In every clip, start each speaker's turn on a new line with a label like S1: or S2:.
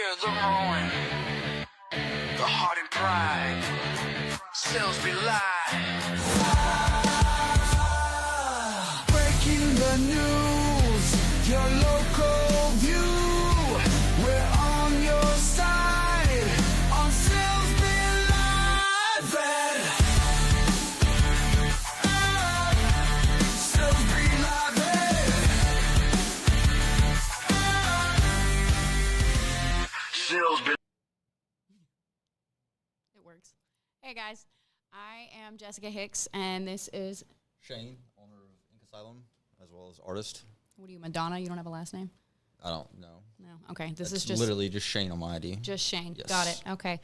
S1: hear the roaring, the heart and pride, Silsbee live. Breaking the news, your local view, we're on your side, on Silsbee live. Silsbee live. Silsbee.
S2: It works. Hey guys, I am Jessica Hicks, and this is
S3: Shane, owner of Ink Asylum, as well as artist.
S2: What are you, Madonna? You don't have a last name?
S3: I don't know.
S2: No. Okay. This
S3: It's
S2: is just
S3: literally just Shane on my ID.
S2: Just Shane.
S3: Yes.
S2: Got it. Okay.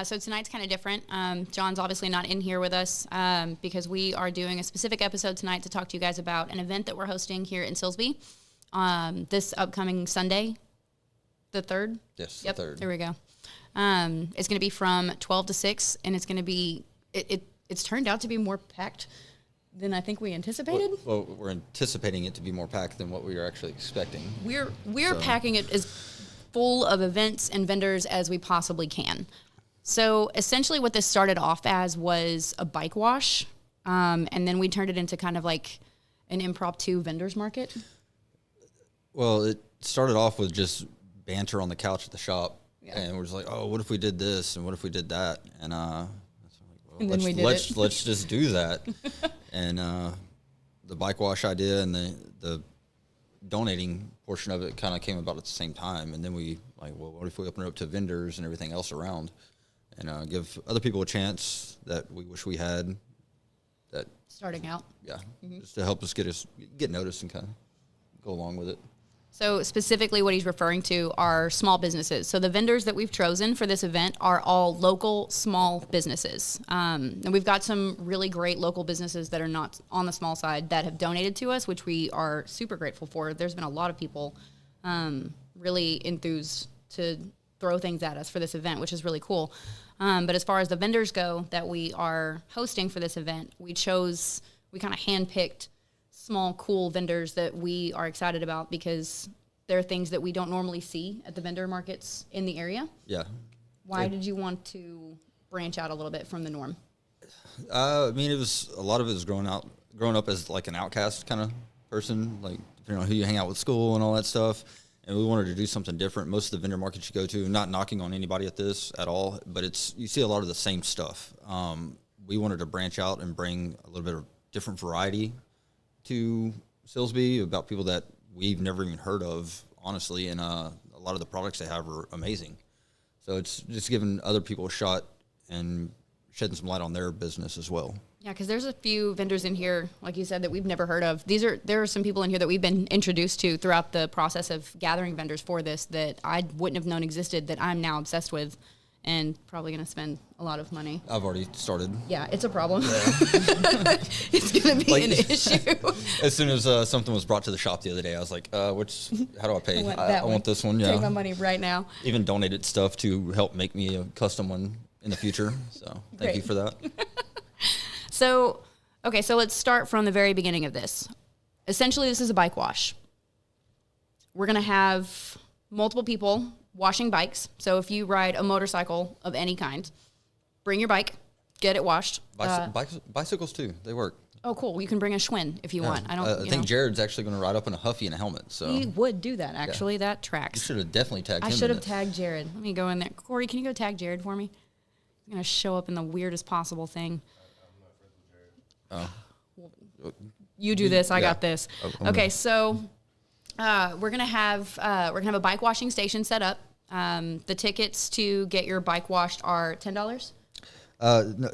S2: So tonight's kind of different. John's obviously not in here with us because we are doing a specific episode tonight to talk to you guys about an event that we're hosting here in Silsbee this upcoming Sunday, the 3rd?
S3: Yes,
S2: Yep,
S3: the 3rd.
S2: there we go. It's going to be from 12 to 6, and it's going to be, it's turned out to be more packed than I think we anticipated.
S3: Well, we're anticipating it to be more packed than what we were actually expecting.
S2: We're packing it as full of events and vendors as we possibly can. So essentially what this started off as was a bike wash, and then we turned it into kind of like an impromptu vendors market.
S3: Well, it started off with just banter on the couch at the shop,
S2: Yeah.
S3: and we're just like, oh, what if we did this, and what if we did that? And,
S2: And then we did it.
S3: let's just do that. And the bike wash idea and the donating portion of it kind of came about at the same time. And then we like, well, what if we open it up to vendors and everything else around, and give other people a chance that we wish we had. That
S2: Starting out.
S3: yeah, just to help us get noticed and kind of go along with it.
S2: So specifically what he's referring to are small businesses. So the vendors that we've chosen for this event are all local small businesses. And we've got some really great local businesses that are not on the small side that have donated to us, which we are super grateful for. There's been a lot of people really enthused to throw things at us for this event, which is really cool. But as far as the vendors go that we are hosting for this event, we kind of handpicked small, cool vendors that we are excited about because they're things that we don't normally see at the vendor markets in the area.
S3: Yeah.
S2: Why did you want to branch out a little bit from the norm?
S3: I mean, a lot of it was growing up as like an outcast kind of person, like depending on who you hang out with, school and all that stuff. And we wanted to do something different. Most of the vendor markets you go to, not knocking on anybody at this at all, but you see a lot of the same stuff. We wanted to branch out and bring a little bit of different variety to Silsbee about people that we've never even heard of, honestly, and a lot of the products they have are amazing. So it's just giving other people a shot and shedding some light on their business as well.
S2: Yeah, because there's a few vendors in here, like you said, that we've never heard of. There are some people in here that we've been introduced to throughout the process of gathering vendors for this that I wouldn't have known existed that I'm now obsessed with and probably going to spend a lot of money.
S3: I've already started.
S2: Yeah, it's a problem. It's going to be an issue.
S3: As soon as something was brought to the shop the other day, I was like, how do I pay? I want this one, yeah.
S2: Take my money right now.
S3: Even donated stuff to help make me a custom one in the future. So thank you for that.
S2: So let's start from the very beginning of this. Essentially, this is a bike wash. We're going to have multiple people washing bikes. So if you ride a motorcycle of any kind, bring your bike, get it washed.
S3: Bicycles too, they work.
S2: Oh, cool. You can bring a Schwinn if you want.
S3: I think Jared's actually going to ride up in a Huffy and a helmet. So
S2: he would do that, actually. Yeah. That tracks.
S3: You should have definitely tagged him.
S2: I should have tagged Jared. Let me go in there. Corey, can you go tag Jared for me? He's going to show up in the weirdest possible thing.
S3: I'm not friends with Jared.
S2: You do this. I got this. Okay, so we're gonna have a bike washing station set up. The tickets to get your bike washed are $10.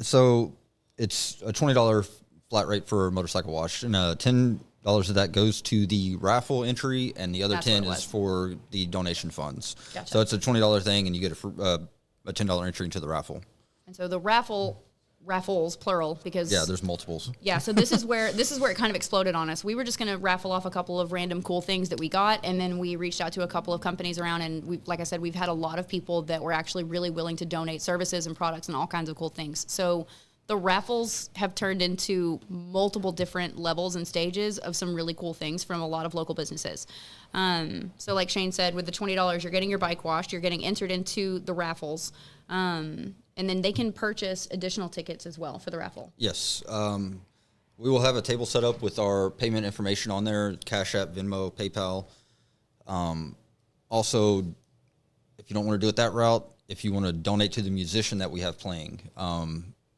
S3: So it's a $20 flat rate for a motorcycle wash, and $10 of that goes to the raffle entry, and the other $10 is for the donation funds.
S2: Gotcha.
S3: So it's a $20 thing, and you get a $10 entry into the raffle.
S2: And so the raffles plural because
S3: there's multiples.
S2: Yeah, so this is where it kind of exploded on us. We were just going to raffle off a couple of random cool things that we got, and then we reached out to a couple of companies around, and like I said, we've had a lot of people that were actually really willing to donate services and products and all kinds of cool things. So the raffles have turned into multiple different levels and stages of some really cool things from a lot of local businesses. So like Shane said, with the $20, you're getting your bike washed, you're getting entered into the raffles, and then they can purchase additional tickets as well for the raffle.
S3: Yes. We will have a table set up with our payment information on there, Cash App, Venmo, PayPal. Also, if you don't want to do it that route, if you want to donate to the musician that we have playing,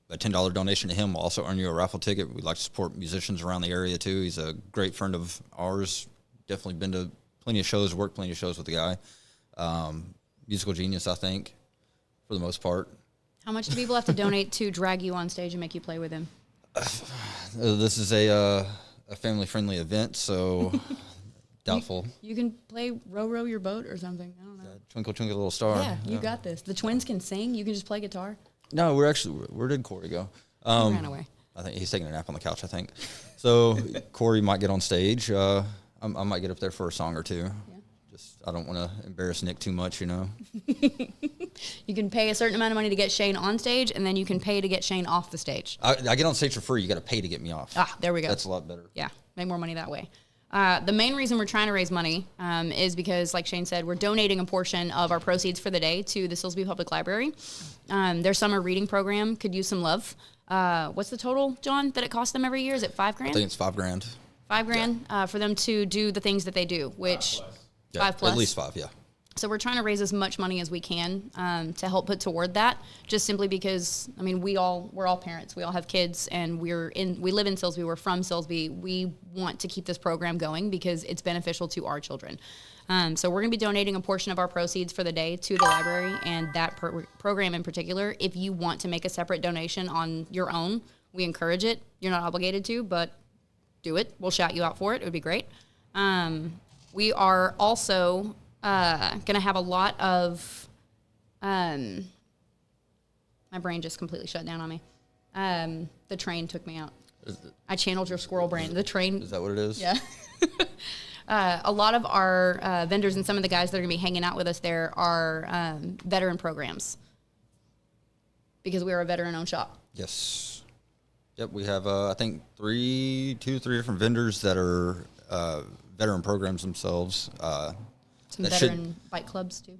S3: a $10 donation to him will also earn you a raffle ticket. We like to support musicians around the area too. He's a great friend of ours. Definitely been to plenty of shows, worked plenty of shows with the guy. Musical genius, I think, for the most part.
S2: How much do people have to donate to drag you on stage and make you play with him?
S3: This is a family-friendly event, so doubtful.
S2: You can play Row Your Boat or something. I don't know.
S3: Twinkle, Twinkle, Little Star.
S2: Yeah, you got this. The twins can sing. You can just play guitar.
S3: No, where did Corey go?
S2: He ran away.
S3: I think he's taking a nap on the couch, I think. So Corey might get on stage. I might get up there for a song or two. Yeah. Just I don't want to embarrass Nick too much, you know.
S2: You can pay a certain amount of money to get Shane on stage, and then you can pay to get Shane off the stage.
S3: I get on stage for free. You got to pay to get me off.
S2: There we go.
S3: That's a lot better.
S2: Yeah, make more money that way. The main reason we're trying to raise money is because, like Shane said, we're donating a portion of our proceeds for the day to the Silsbee Public Library. Their summer reading program could use some love. What's the total, John, that it costs them every year? Is it $5,000?
S3: I think it's $5,000.
S2: $5,000 for them to do the things that they do, which $5 plus.
S3: At least 5, yeah.
S2: So we're trying to raise as much money as we can to help put toward that, just simply because, I mean, we're all parents. We all have kids, and we live in Silsbee. We're from Silsbee. We want to keep this program going because it's beneficial to our children. So we're going to be donating a portion of our proceeds for the day to the library and that program in particular. If you want to make a separate donation on your own, we encourage it. You're not obligated to, but do it. We'll shout you out for it. It would be great. We are also going to have a lot of my brain just completely shut down on me. The train took me out. I channeled your squirrel brain. The train.
S3: Is that what it is?
S2: Yeah. A lot of our vendors and some of the guys that are going to be hanging out with us there are veteran programs because we are a veteran-owned shop.
S3: Yes. Yep, we have, I think, three different vendors that are veteran programs themselves.
S2: Some veteran bike clubs, too.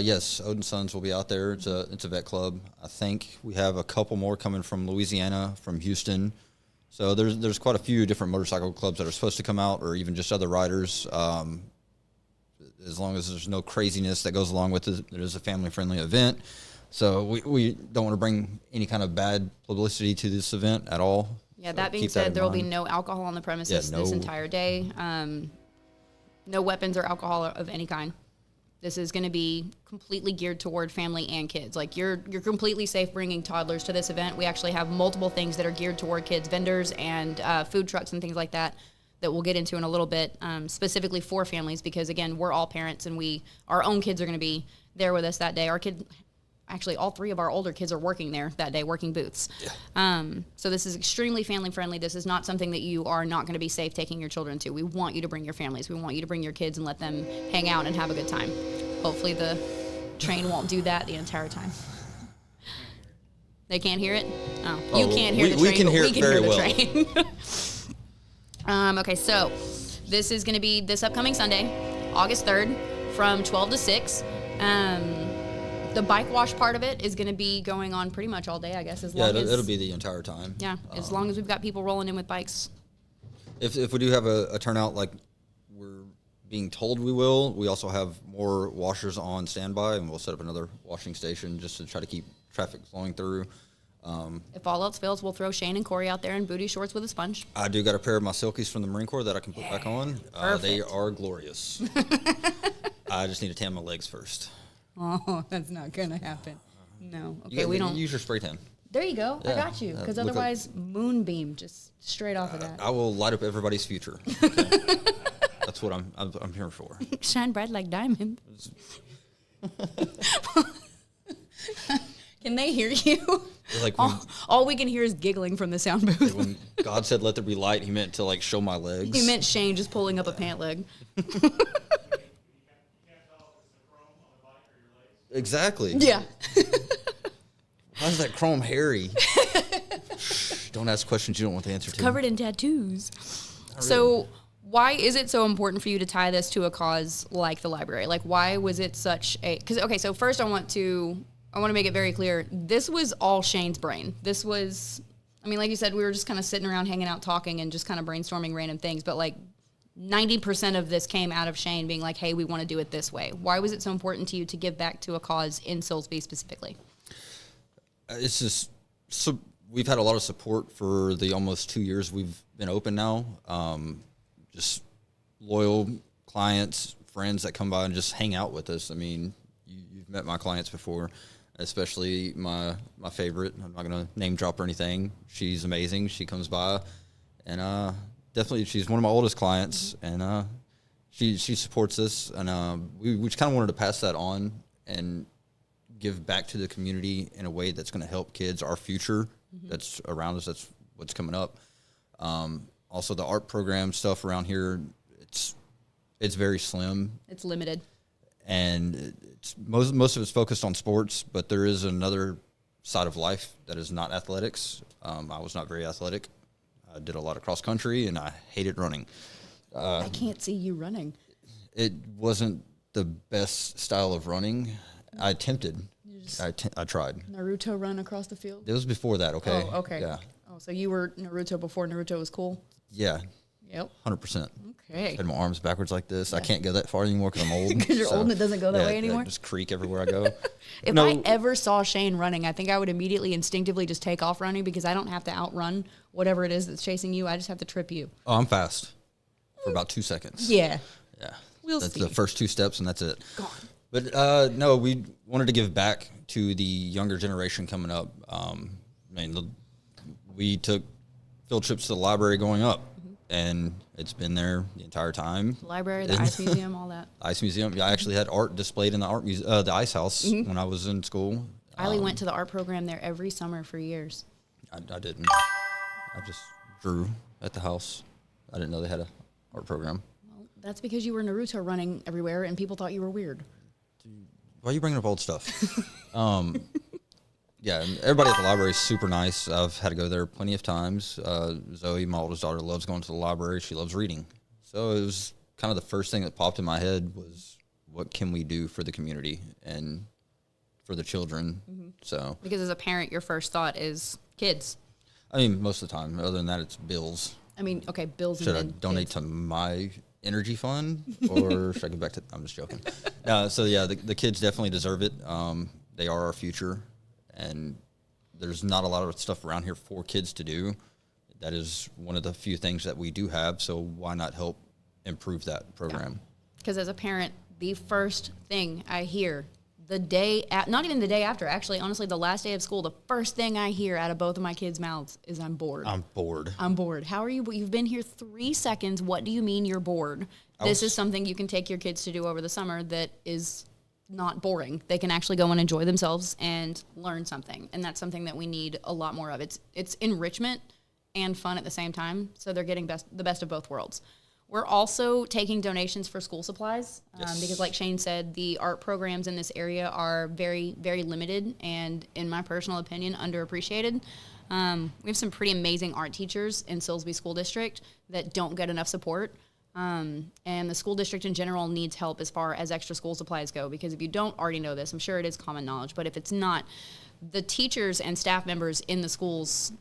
S3: Yes, Odin Sons will be out there. It's a vet club. I think we have a couple more coming from Louisiana, from Houston. So there's quite a few different motorcycle clubs that are supposed to come out, or even just other riders. As long as there's no craziness that goes along with it, it is a family-friendly event. So we don't want to bring any kind of bad publicity to this event at all.
S2: Yeah,
S3: so
S2: that being said, there will be no alcohol on the premises this entire day. No weapons or alcohol of any kind. This is going to be completely geared toward family and kids. Like you're completely safe bringing toddlers to this event. We actually have multiple things that are geared toward kids, vendors and food trucks and things like that we'll get into in a little bit, specifically for families because again, we're all parents and our own kids are going to be there with us that day. Actually, all three of our older kids are working there that day, working booths. Yeah. So this is extremely family-friendly. This is not something that you are not going to be safe taking your children to. We want you to bring your families. We want you to bring your kids and let them hang out and have a good time. Hopefully the train won't do that the entire time. They can't hear it? Oh, you can't hear the train,
S3: we can hear it very well.
S2: Okay, so this is going to be this upcoming Sunday, August 3rd, from 12 to 6. The bike wash part of it is going to be going on pretty much all day, I guess.
S3: It'll be the entire time.
S2: Yeah, as long as we've got people rolling in with bikes.
S3: If we do have a turnout like we're being told we will, we also have more washers on standby, and we'll set up another washing station just to try to keep traffic flowing through.
S2: If all else fails, we'll throw Shane and Corey out there in booty shorts with a sponge.
S3: I do got a pair of my Silkies from the Marine Corps that I can put back on. They are glorious. I just need to tan my legs first.
S2: Oh, that's not going to happen. No. Okay, we don't.
S3: Use your spray tan.
S2: There you go.
S3: Yeah.
S2: I got you. Because otherwise, moonbeam just straight off of that.
S3: I will light up everybody's future. Okay? That's what I'm here for.
S2: Shine bright like diamond. Can they hear you?
S3: Like
S2: all we can hear is giggling from the sound booth.
S3: Like when God said, "Let there be light," He meant to like show my legs.
S2: He meant Shane just pulling up a pant leg.
S3: Exactly.
S2: Yeah.
S3: How's that chrome hairy? Don't ask questions you don't want the answer to.
S2: Covered in tattoos. So why is it so important for you to tie this to a cause like the library? Like, why was it such a... Because, okay, so first I want to make it very clear. This was all Shane's brain. This was... I mean, like you said, we were just kind of sitting around hanging out talking and just kind of brainstorming random things. But, like, 90% of this came out of Shane being like, hey, we want to do it this way. Why was it so important to you to give back to a cause in Silsbee specifically?
S3: It's just... So we've had a lot of support for the almost 2 years we've been open now. Just loyal clients, friends that come by and just hang out with us. I mean, you've met my clients before, especially my favorite. I'm not going to name drop or anything. She's amazing. She comes by, and definitely she's one of my oldest clients, and she supports us. And we just kind of wanted to pass that on and give back to the community in a way that's going to help kids, our future that's around us. That's what's coming up. Also, the art program stuff around here, it's very slim.
S2: It's limited.
S3: And it's most of it's focused on sports, but there is another side of life that is not athletics. I was not very athletic. I did a lot of cross country, and I hated running.
S2: I can't see you running.
S3: It wasn't the best style of running. I attempted. I tried.
S2: Naruto run across the field?
S3: It was before that, okay?
S2: Oh, okay.
S3: Yeah.
S2: Oh, so you were Naruto before Naruto was cool?
S3: Yeah.
S2: Yep.
S3: 100%.
S2: Okay.
S3: Had my arms backwards like this. Yeah. I can't go that far anymore because I'm old.
S2: Because you're old and it doesn't go that way anymore?
S3: I just creak everywhere I go.
S2: If I ever saw Shane running, I think I would immediately instinctively just take off running because I don't have to outrun whatever it is that's chasing you. I just have to trip you.
S3: Oh, I'm fast for about 2 seconds.
S2: Yeah.
S3: Yeah.
S2: We'll
S3: That's
S2: see.
S3: the first 2 steps, and that's it.
S2: Gone.
S3: But no, we wanted to give back to the younger generation coming up. We took field trips to the library going up, and it's been there the entire time.
S2: The library, the ice museum, all that.
S3: Ice museum. Yeah, I actually had art displayed in the the ice house when I was in school.
S2: Eileen went to the art program there every summer for years.
S3: I didn't. I just drew at the house. I didn't know they had a art program.
S2: Well, that's because you were Naruto running everywhere and people thought you were weird.
S3: Why are you bringing up old stuff? Yeah, and everybody at the library is super nice. I've had to go there plenty of times. Zoe, my oldest daughter, loves going to the library. She loves reading. So it was kind of the first thing that popped in my head was, what can we do for the community and for the children? So
S2: Because as a parent, your first thought is kids.
S3: I mean, most of the time. Other than that, it's bills.
S2: I mean, okay, bills
S3: Should I
S2: and then
S3: donate
S2: kids.
S3: to my energy fund, or should I go back to? I'm just joking. So yeah, the kids definitely deserve it. They are our future, and there's not a lot of stuff around here for kids to do. That is one of the few things that we do have. So why not help improve that program?
S2: Because as a parent, the first thing I hear the day, not even the day after, actually, honestly, the last day of school, the first thing I hear out of both of my kids' mouths is, I'm bored.
S3: I'm bored.
S2: I'm bored. How are you? You've been here 3 seconds. What do you mean you're bored? This is something you can take your kids to do over the summer that is not boring. They can actually go and enjoy themselves and learn something. And that's something that we need a lot more of. It's enrichment and fun at the same time. So they're getting the best of both worlds. We're also taking donations for school supplies because, like Shane said, the art programs in this area are very, very limited and, in my personal opinion, underappreciated. We have some pretty amazing art teachers in Silsbee School District that don't get enough support. And the school district in general needs help as far as extra school supplies go, because if you don't already know this, I'm sure it is common knowledge, but if it's not, the teachers and staff members in the schools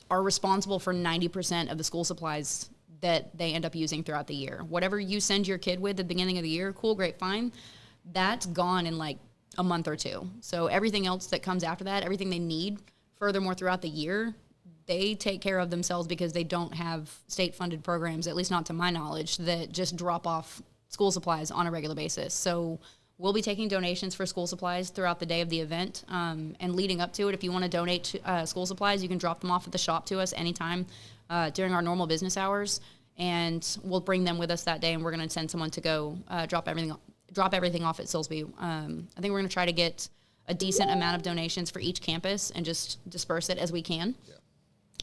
S2: are responsible for 90% of the school supplies that they end up using throughout the year. Whatever you send your kid with at the beginning of the year, cool, great, fine, that's gone in like a month or two. So everything else that comes after that, everything they need furthermore throughout the year, they take care of themselves because they don't have state-funded programs, at least not to my knowledge, that just drop off school supplies on a regular basis. So we'll be taking donations for school supplies throughout the day of the event, and leading up to it. If you want to donate school supplies, you can drop them off at the shop to us anytime during our normal business hours, and we'll bring them with us that day, and we're going to send someone to go drop everything off at Silsbee. I think we're going to try to get a decent amount of donations for each campus and just disperse it as we can. Yeah.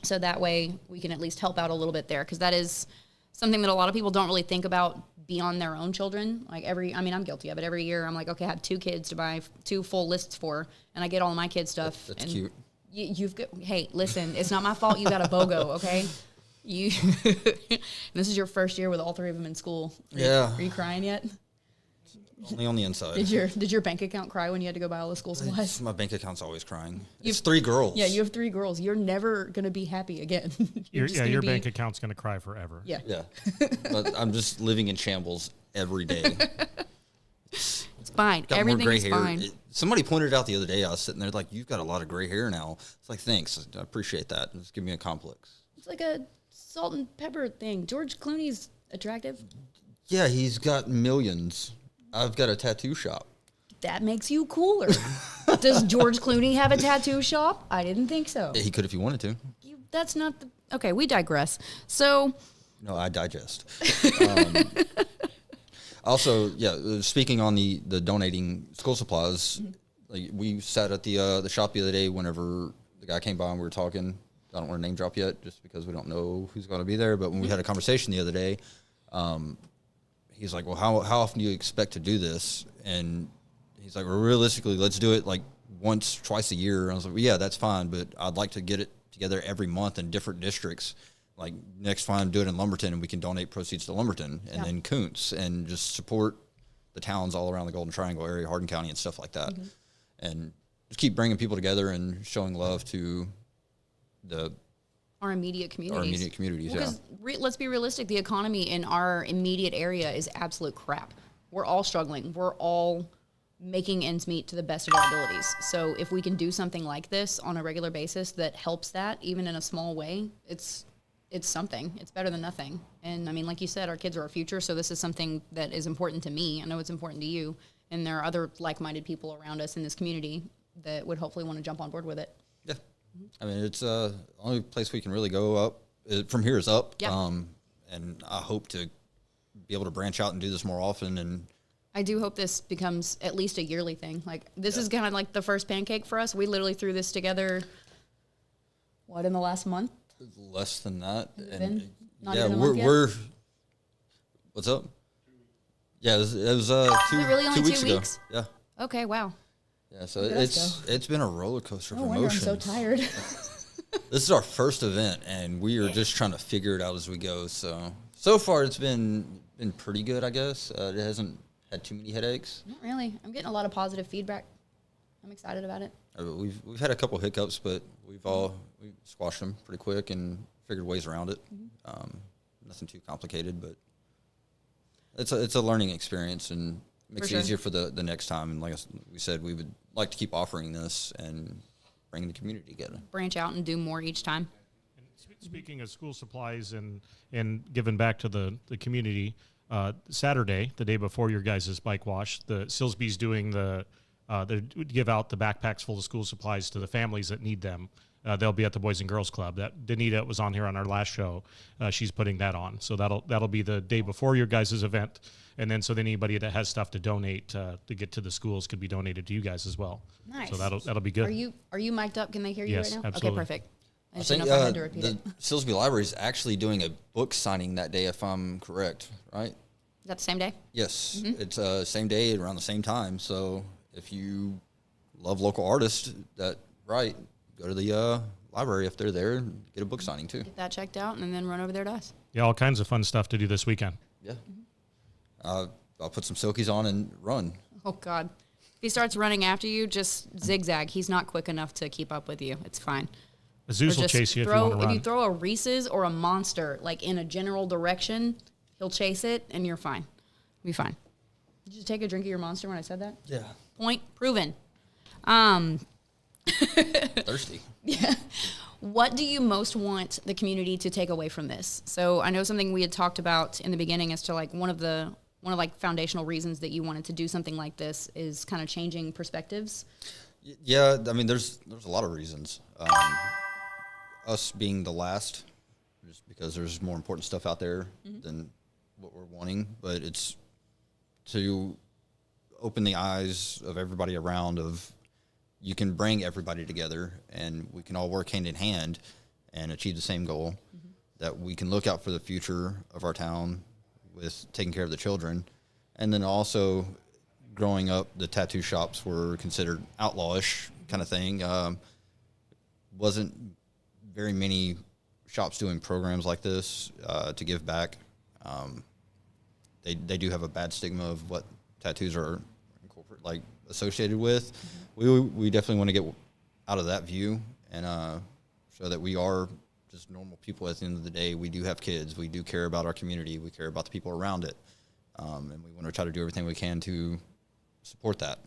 S2: So that way we can at least help out a little bit there, because that is something that a lot of people don't really think about beyond their own children. Like I'm guilty of it. Every year I'm like, okay, I have 2 kids to buy 2 full lists for, and I get all my kids' stuff.
S3: That's
S2: and
S3: cute.
S2: You've got, hey, listen, it's not my fault you got a BOGO, okay? You. This is your first year with all three of them in school.
S3: Yeah.
S2: Are you crying yet?
S3: Only on the inside.
S2: Did your bank account cry when you had to go buy all the school supplies?
S3: My bank account's always crying. It's 3 girls.
S2: Yeah, you have 3 girls. You're never going to be happy again.
S4: Your bank account's going to cry forever.
S2: Yeah.
S3: Yeah. But I'm just living in shambles every day.
S2: It's fine.
S3: Got more gray
S2: Everything's
S3: hair.
S2: fine.
S3: Somebody pointed out the other day, I was sitting there like, you've got a lot of gray hair now. It's like, thanks. I appreciate that. It's giving me a complex.
S2: It's like a salt and pepper thing. George Clooney's attractive.
S3: Yeah, he's got millions. I've got a tattoo shop.
S2: That makes you cooler. Does George Clooney have a tattoo shop? I didn't think so.
S3: He could if he wanted to.
S2: That's not the... Okay, we digress. So...
S3: No, I digest. Also, yeah, speaking on the donating school supplies, like we sat at the shop the other day whenever the guy came by and we were talking. I don't want to name drop yet just because we don't know who's going to be there. But when we had a conversation the other day, he's like, well, how often do you expect to do this? And he's like, well, realistically, let's do it like once, twice a year. And I was like, well, yeah, that's fine. But I'd like to get it together every month in different districts. Like next time, do it in Lumberton, and we can donate proceeds to Lumberton, and then Kuntz, and just support the towns all around the Golden Triangle area, Hardin County, and stuff like that. And just keep bringing people together and showing love to
S2: our immediate communities.
S3: Yeah.
S2: Because let's be realistic, the economy in our immediate area is absolute crap. We're all struggling. We're all making ends meet to the best of our abilities. So if we can do something like this on a regular basis that helps that, even in a small way, it's something. It's better than nothing. And I mean, like you said, our kids are our future, so this is something that is important to me. I know it's important to you, and there are other like-minded people around us in this community that would hopefully want to jump on board with it.
S3: Yeah. I mean, it's the only place we can really go up. From here is up.
S2: Yeah.
S3: And I hope to be able to branch out and do this more often. And
S2: I do hope this becomes at least a yearly thing. Like, this is kind of like the first pancake for us. We literally threw this together, in the last month?
S3: less than that.
S2: And not
S3: yeah,
S2: even a month yet?
S3: we're what's up? Yeah, it was two,
S2: it really only
S3: 2 weeks
S2: 2
S3: ago.
S2: weeks?
S3: Yeah.
S2: Okay, wow.
S3: Yeah, so
S2: Look at us
S3: it's been a roller coaster of
S2: No wonder I'm
S3: emotions.
S2: so tired.
S3: This is our first event, and we are just trying to figure it out as we go. So far, it's been pretty good, I guess. It hasn't had too many headaches.
S2: Not really. I'm getting a lot of positive feedback. I'm excited about it.
S3: We've had a couple hiccups, but we squashed them pretty quick and figured ways around it. Nothing too complicated, but it's a learning experience and makes it easier for the next time. And like we said, we would like to keep offering this and bringing the community together.
S2: Branch out and do more each time.
S4: Speaking of school supplies and giving back to the community, Saturday, the day before your guys' bike wash, the Silsbee's doing they give out the backpacks full of school supplies to the families that need them. They'll be at the Boys and Girls Club. That Danita was on here on our last show. She's putting that on. So that'll be the day before your guys' event. And then so anybody that has stuff to donate to get to the schools could be donated to you guys as well.
S2: Nice.
S4: So that'll be good.
S2: Are you mic'd up? Can they hear you
S4: Yes,
S2: right now?
S4: absolutely.
S2: Okay, perfect. I
S3: I
S2: just
S3: think
S2: didn't know if I had to repeat
S3: the
S2: it.
S3: Silsbee Library is actually doing a book signing that day, if I'm correct, right?
S2: Is that the same day?
S3: Yes, it's same day around the same time. So if you love local artists that write, go to the library if they're there and get a book signing too.
S2: Get that checked out and then run over there to us.
S4: Yeah, all kinds of fun stuff to do this weekend.
S3: Yeah. I'll put some silkies on and run.
S2: Oh, God. If he starts running after you, just zigzag. He's not quick enough to keep up with you. It's fine.
S4: The Zeus will
S2: just
S4: chase you if you want to run.
S2: If you throw a Reese's or a Monster, like in a general direction, he'll chase it and you're fine. Be fine. Did you take a drink of your Monster when I said that?
S3: Yeah.
S2: Point proven.
S3: Thirsty.
S2: Yeah. What do you most want the community to take away from this? So I know something we had talked about in the beginning as to like one of foundational reasons that you wanted to do something like this is kind of changing perspectives.
S3: Yeah, I mean, there's a lot of reasons. Us being the last, just because there's more important stuff out there than what we're wanting, but it's to open the eyes of everybody around of you can bring everybody together and we can all work hand in hand and achieve the same goal, that we can look out for the future of our town with taking care of the children. And then also growing up, the tattoo shops were considered outlawish kind of thing. wasn't very many shops doing programs like this to give back. They do have a bad stigma of what tattoos are associated with. We definitely want to get out of that view and show that we are just normal people. At the end of the day, we do have kids. We do care about our community. We care about the people around it, and we want to try to do everything we can to support that.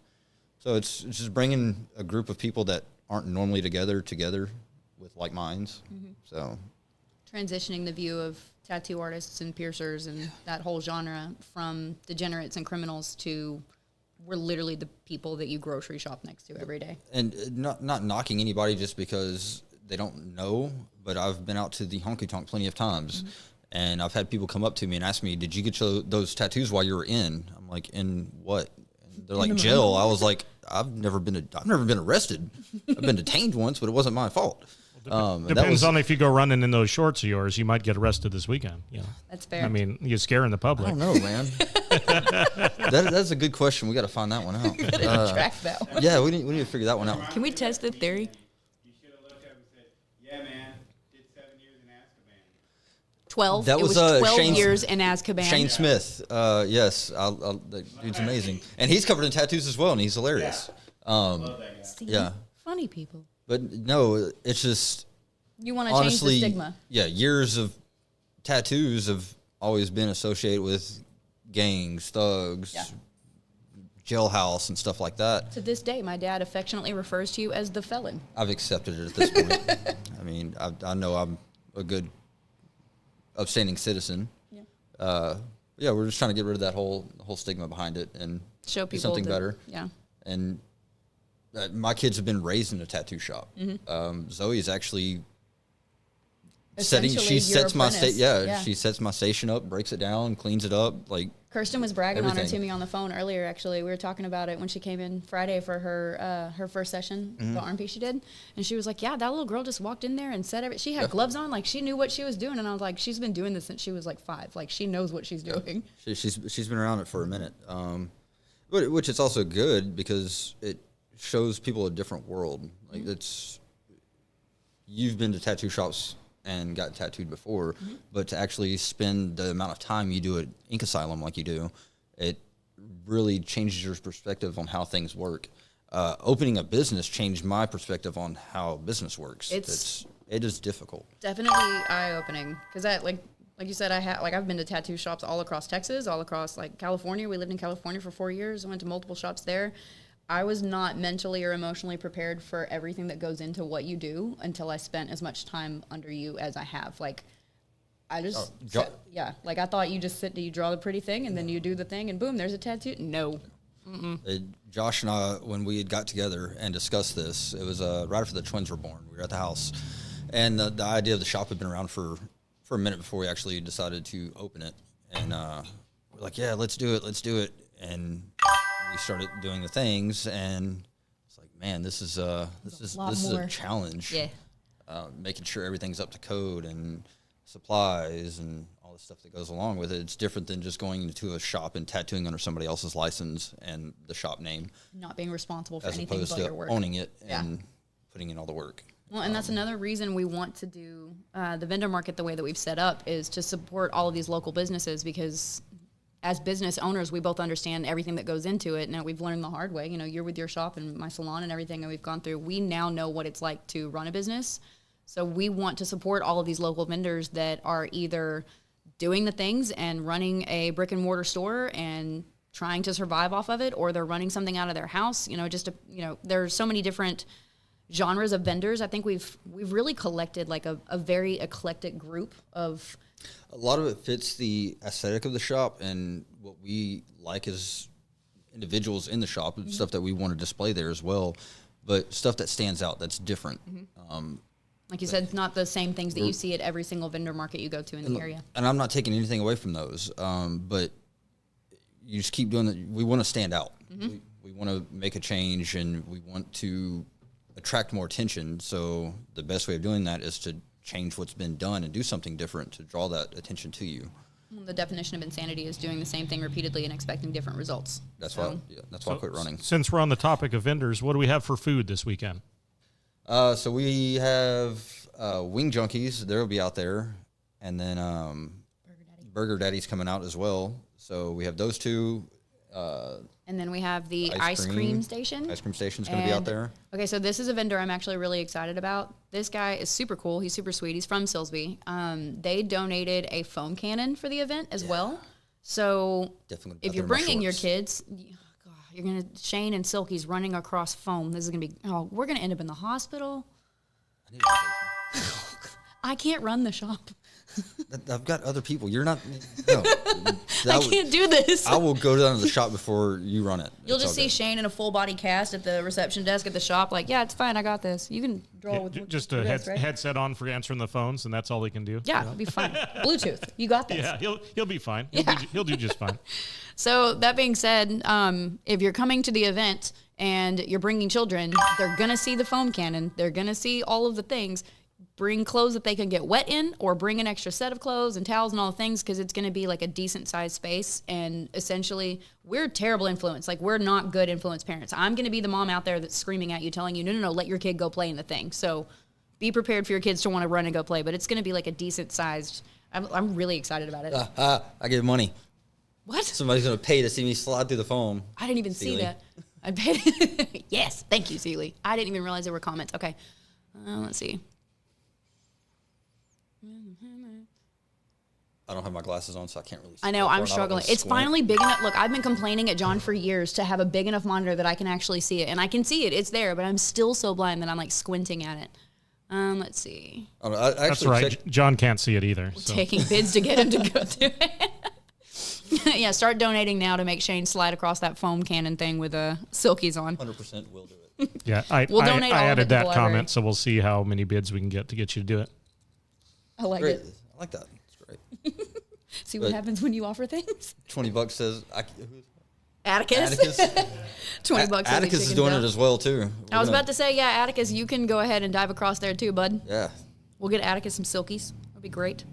S3: So it's just bringing a group of people that aren't normally together with like minds. So
S2: Transitioning the view of tattoo artists and piercers and that whole genre from degenerates and criminals to we're literally the people that you grocery shop next to every day. And
S3: not knocking anybody just because they don't know, but I've been out to the honky tonk plenty of times, and I've had people come up to me and ask me, "Did you get those tattoos while you were in?" I'm like, "In what?" And they're like, "Jail." I was like, "I've never been arrested. I've been detained once, but it wasn't my fault."
S4: Depends on if you go running in those shorts of yours, you might get arrested this weekend. Yeah,
S2: that's fair.
S4: I mean, you're scaring the public.
S3: I don't know, man. That's a good question. We got to find that one out.
S2: Track that one.
S3: Yeah, we need to figure that one out.
S2: Can we test the theory?
S5: You should have looked up and said, "Yeah, man, did 7 years in Azkaban."
S2: 12.
S3: That
S2: it
S3: was,
S2: was 12
S3: Shane-
S2: years in Azkaban.
S3: Shane Smith. Yes, that dude's amazing, and he's covered in tattoos as well, and he's hilarious.
S5: Love that guy.
S2: See?
S3: Yeah.
S2: Funny people.
S3: But no, it's just
S2: You want to change
S3: honestly,
S2: the stigma.
S3: yeah, years of tattoos have always been associated with gangs, thugs,
S2: Yeah.
S3: jailhouse, and stuff like that.
S2: To this day, my dad affectionately refers to you as the felon.
S3: I've accepted it at this point. I mean, I know I'm a good, upstanding citizen.
S2: Yeah.
S3: Yeah, we're just trying to get rid of that whole stigma behind it and
S2: Show
S3: do
S2: people
S3: something
S2: that-
S3: better.
S2: Yeah.
S3: And my kids have been raised in a tattoo shop. Zoe's actually
S2: Essentially,
S3: she
S2: your
S3: sets my
S2: apprentice.
S3: she sets my station up, breaks it down, cleans it up, like
S2: Kirsten was bragging on her
S3: everything.
S2: to me on the phone earlier. Actually, we were talking about it when she came in Friday for her first session, the arm piece she did, and she was like, "Yeah, that little girl just walked in there and said everything. She had gloves on, like she knew what she was doing." And I was like, "She's been doing this since she was like 5. Like she knows what she's doing."
S3: she's been around it for a minute, but which is also good because it shows people a different world. Like you've been to tattoo shops and got tattooed before, but to actually spend the amount of time you do at Ink Asylum like you do, it really changes your perspective on how things work. Opening a business changed my perspective on how business works. It is difficult.
S2: Definitely eye-opening because that like you said, I've been to tattoo shops all across Texas, all across like California. We lived in California for 4 years. I went to multiple shops there. I was not mentally or emotionally prepared for everything that goes into what you do until I spent as much time under you as I have. Like, I just, like I thought you just you draw the pretty thing and then you do the thing and boom, there's a tattoo. No.
S3: Josh and I, when we had got together and discussed this, it was right after the twins were born. We were at the house, and the idea of the shop had been around for a minute before we actually decided to open it. And we're like, yeah, let's do it. And we started doing the things, and it's like, man, this is a challenge.
S2: Yeah.
S3: Making sure everything's up to code and supplies and all the stuff that goes along with it. It's different than just going into a shop and tattooing under somebody else's license and the shop name,
S2: Not being responsible for
S3: as
S2: anything
S3: opposed
S2: but
S3: to
S2: your work.
S3: owning it
S2: Yeah.
S3: and putting in all the work.
S2: Well, and that's another reason we want to do the vendor market the way that we've set up is to support all of these local businesses because as business owners, we both understand everything that goes into it. Now we've learned the hard way. You know, you're with your shop and my salon and everything that we've gone through. We now know what it's like to run a business. So we want to support all of these local vendors that are either doing the things and running a brick and mortar store and trying to survive off of it, or they're running something out of their house. You know, there's so many different genres of vendors. I think we've really collected like a very eclectic group of.
S3: A lot of it fits the aesthetic of the shop and what we like as individuals in the shop, and stuff that we want to display there as well, but stuff that stands out, that's different.
S2: Like you said, it's not the same things that you see at every single vendor market you go to in the area.
S3: And I'm not taking anything away from those, but you just keep doing it. We want to stand out. We want to make a change, and we want to attract more attention. So the best way of doing that is to change what's been done and do something different to draw that attention to you.
S2: The definition of insanity is doing the same thing repeatedly and expecting different results.
S3: That's why I quit running.
S4: Since we're on the topic of vendors, what do we have for food this weekend?
S3: So we have Wing Junkies. They'll be out there, and then Burger Daddy's coming out as well. So we have those two.
S2: And then we have the ice cream station.
S3: Ice cream station's going to be out there.
S2: Okay, so this is a vendor I'm actually really excited about. This guy is super cool. He's super sweet. He's from Silsbee. They donated a foam cannon for the event as well. So
S3: Definitely
S2: if you're bringing your kids, God, you're going to, Shane and Silky's running across foam. This is going to be, we're going to end up in the hospital. I can't run the shop.
S3: I've got other people. You're not. No.
S2: I can't do this.
S3: I will go down to the shop before you run it.
S2: You'll just see Shane in a full body cast at the reception desk at the shop. Like, yeah, it's fine. I got this. You can draw with
S4: just a headset on for answering the phones, and that's all he can do.
S2: Yeah, it'll be fine. Bluetooth. You got this.
S4: Yeah, he'll be fine. He'll do just fine.
S2: So that being said, if you're coming to the event and you're bringing children, they're gonna see the foam cannon. They're gonna see all of the things. Bring clothes that they can get wet in, or bring an extra set of clothes and towels and all the things, because it's going to be like a decent sized space. And essentially, we're terrible influence. Like, we're not good influence parents. I'm going to be the mom out there that's screaming at you, telling you, no, let your kid go play in the thing. So be prepared for your kids to want to run and go play. But it's going to be like a decent sized. I'm really excited about it.
S3: I give money.
S2: What?
S3: Somebody's going to pay to see me slide through the foam.
S2: I didn't even see that. I paid. Yes, thank you, Seeley. I didn't even realize there were comments. Okay, let's see.
S3: I don't have my glasses on, so I can't really see.
S2: I know, I'm struggling. It's finally big enough. Look, I've been complaining at John for years to have a big enough monitor that I can actually see it. And I can see it. It's there, but I'm still so blind that I'm like squinting at it. Let's see.
S4: That's right. John can't see it either.
S2: So. Taking bids to get him to go do it. Yeah, start donating now to make Shane slide across that foam cannon thing with Silkies on.
S3: 100% will do it.
S4: Yeah, I added that comment, so we'll see how many bids we can get to get you to do it.
S2: I like it.
S3: I like that. It's great.
S2: See what happens when you offer things?
S3: $20 says
S2: Atticus. $20.
S3: Atticus is doing it as well too.
S2: I was about to say, yeah, Atticus, you can go ahead and dive across there too, bud.
S3: Yeah.
S2: We'll get Atticus some silkies. That'd be great.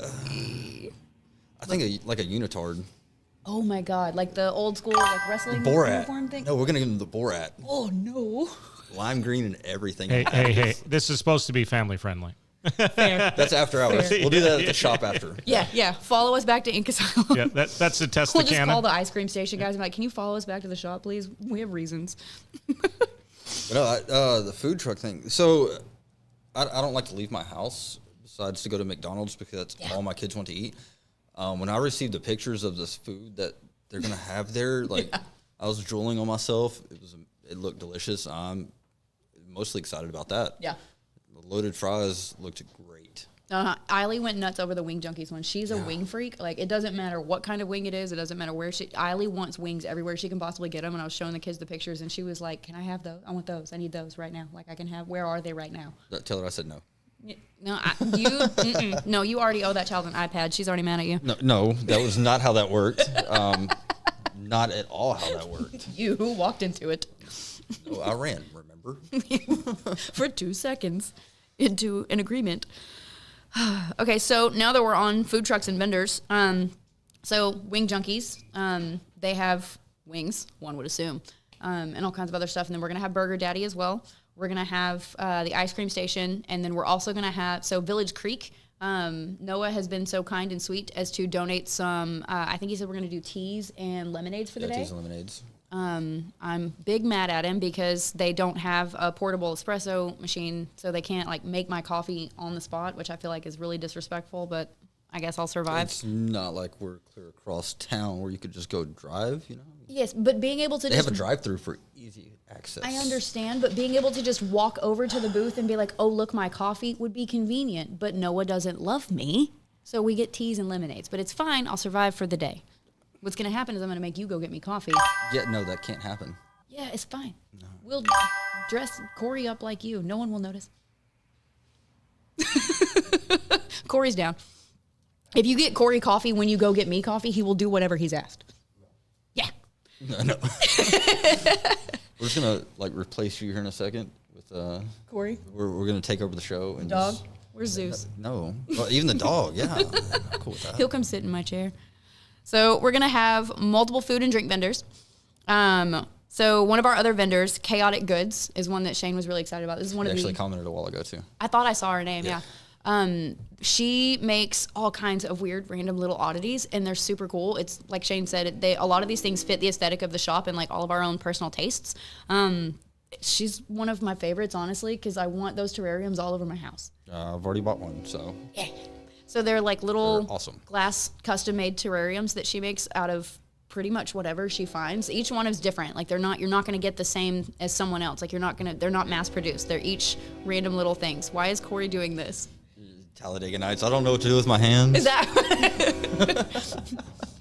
S3: I think like a unitard.
S2: Oh my God! Like the old school like wrestling uniform thing.
S3: No, we're gonna give him the Borat.
S2: Oh no!
S3: Lime green and everything.
S4: Hey! This is supposed to be family friendly.
S2: Fair.
S3: That's after hours. We'll do that at the shop after.
S2: Yeah. Follow us back to Ink Asylum.
S4: Yeah, that's the test.
S2: We'll just call the ice cream station guys and be like, "Can you follow us back to the shop, please? We have reasons."
S3: No, the food truck thing. So, I don't like to leave my house besides to go to McDonald's because that's all my kids want to eat. When I received the pictures of this food that they're gonna have there, like I was drooling on myself. It looked delicious. I'm mostly excited about that.
S2: Yeah.
S3: The loaded fries looked great.
S2: Eiley went nuts over the Wing Junkies one. She's a wing freak. Like, it doesn't matter what kind of wing it is. It doesn't matter where Eiley wants wings everywhere she can possibly get them. And I was showing the kids the pictures, and she was like, "Can I have those? I want those. I need those right now. Like, I can have. Where are they right now?"
S3: Tell her I said no.
S2: No, no, you already owe that child an iPad. She's already mad at you.
S3: No, that was not how that worked. Not at all how that worked.
S2: You walked into it.
S3: No, I ran, remember?
S2: For 2 seconds into an agreement. Okay, so now that we're on food trucks and vendors, so Wing Junkies, they have wings, one would assume, and all kinds of other stuff. And then we're going to have Burger Daddy as well. We're going to have the ice cream station, and then we're also going to have, so Village Creek, Noah has been so kind and sweet as to donate some, I think he said we're going to do teas and lemonades for the day.
S3: Teas and lemonades.
S2: I'm big mad at him because they don't have a portable espresso machine, so they can't like make my coffee on the spot, which I feel like is really disrespectful, but I guess I'll survive.
S3: It's not like we're clear across town where you could just go drive, you know?
S2: Yes, but being able to
S3: They have a drive-through for easy access.
S2: I understand, but being able to just walk over to the booth and be like, "Oh, look, my coffee," would be convenient, but Noah doesn't love me, so we get teas and lemonades. But it's fine, I'll survive for the day. What's going to happen is I'm going to make you go get me coffee.
S3: Yeah, no, that can't happen.
S2: Yeah, it's fine. No. We'll dress Corey up like you. No one will notice. Corey's down. If you get Corey coffee when you go get me coffee, he will do whatever he's asked. Yeah.
S3: No. We're just going to like replace you here in a second with
S2: Corey.
S3: We're going to take over the show. And
S2: dog? Where's Zeus?
S3: No. Well, even the dog, yeah. I'm cool with that.
S2: He'll come sit in my chair. So we're going to have multiple food and drink vendors. So one of our other vendors, Chaotic Goods, is one that Shane was really excited about. This is one
S3: I
S2: of
S3: actually
S2: the.
S3: commented a while ago too.
S2: I thought I saw her name. Yeah. She makes all kinds of weird, random little oddities, and they're super cool. It's like Shane said, a lot of these things fit the aesthetic of the shop and like all of our own personal tastes. She's one of my favorites, honestly, because I want those terrariums all over my house.
S3: I've already bought one, so
S2: Yeah. So they're like little
S3: They're awesome.
S2: glass custom-made terrariums that she makes out of pretty much whatever she finds. Each one is different. Like you're not going to get the same as someone else. Like they're not mass-produced. They're each random little things. Why is Corey doing this?
S3: Talladega Nights. I don't know what to do with my hands.
S2: Is that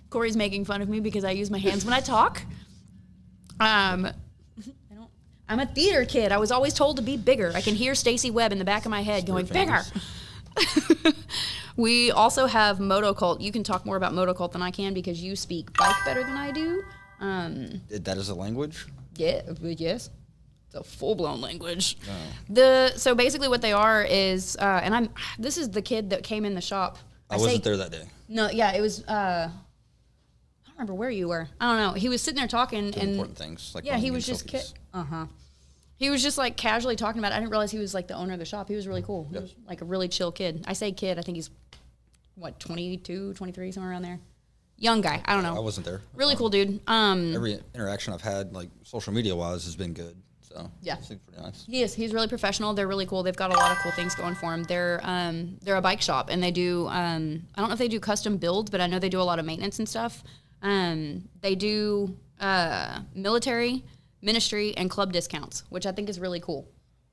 S2: Corey's making fun of me because I use my hands when I talk. I'm a theater kid. I was always told to be bigger. I can hear Stacy Webb in the back of my head going, bigger. We also have Motocult. You can talk more about Motocult than I can because you speak bike better than I do.
S3: That is a language?
S2: Yeah, yes. It's a full-blown language. Oh. So basically what they are is, this is the kid that came in the shop.
S3: I wasn't there that day.
S2: No, yeah, it was, I don't remember where you were. I don't know. He was sitting there talking
S3: Doing
S2: and
S3: important things. Like
S2: yeah, he was
S3: selfies.
S2: just, he was just like casually talking about it. I didn't realize he was like the owner of the shop. He was really cool. He was like a really chill kid. I say kid, I think he's, 22, 23, somewhere around there. Young guy. I don't know.
S3: I wasn't there.
S2: Really cool dude.
S3: Every interaction I've had, like social media wise, has been good. So
S2: Yeah.
S3: it's pretty nice.
S2: He is. He's really professional. They're really cool. They've got a lot of cool things going for them. They're a bike shop, and they do. I don't know if they do custom builds, but I know they do a lot of maintenance and stuff. They do military, ministry, and club discounts, which I think is really cool.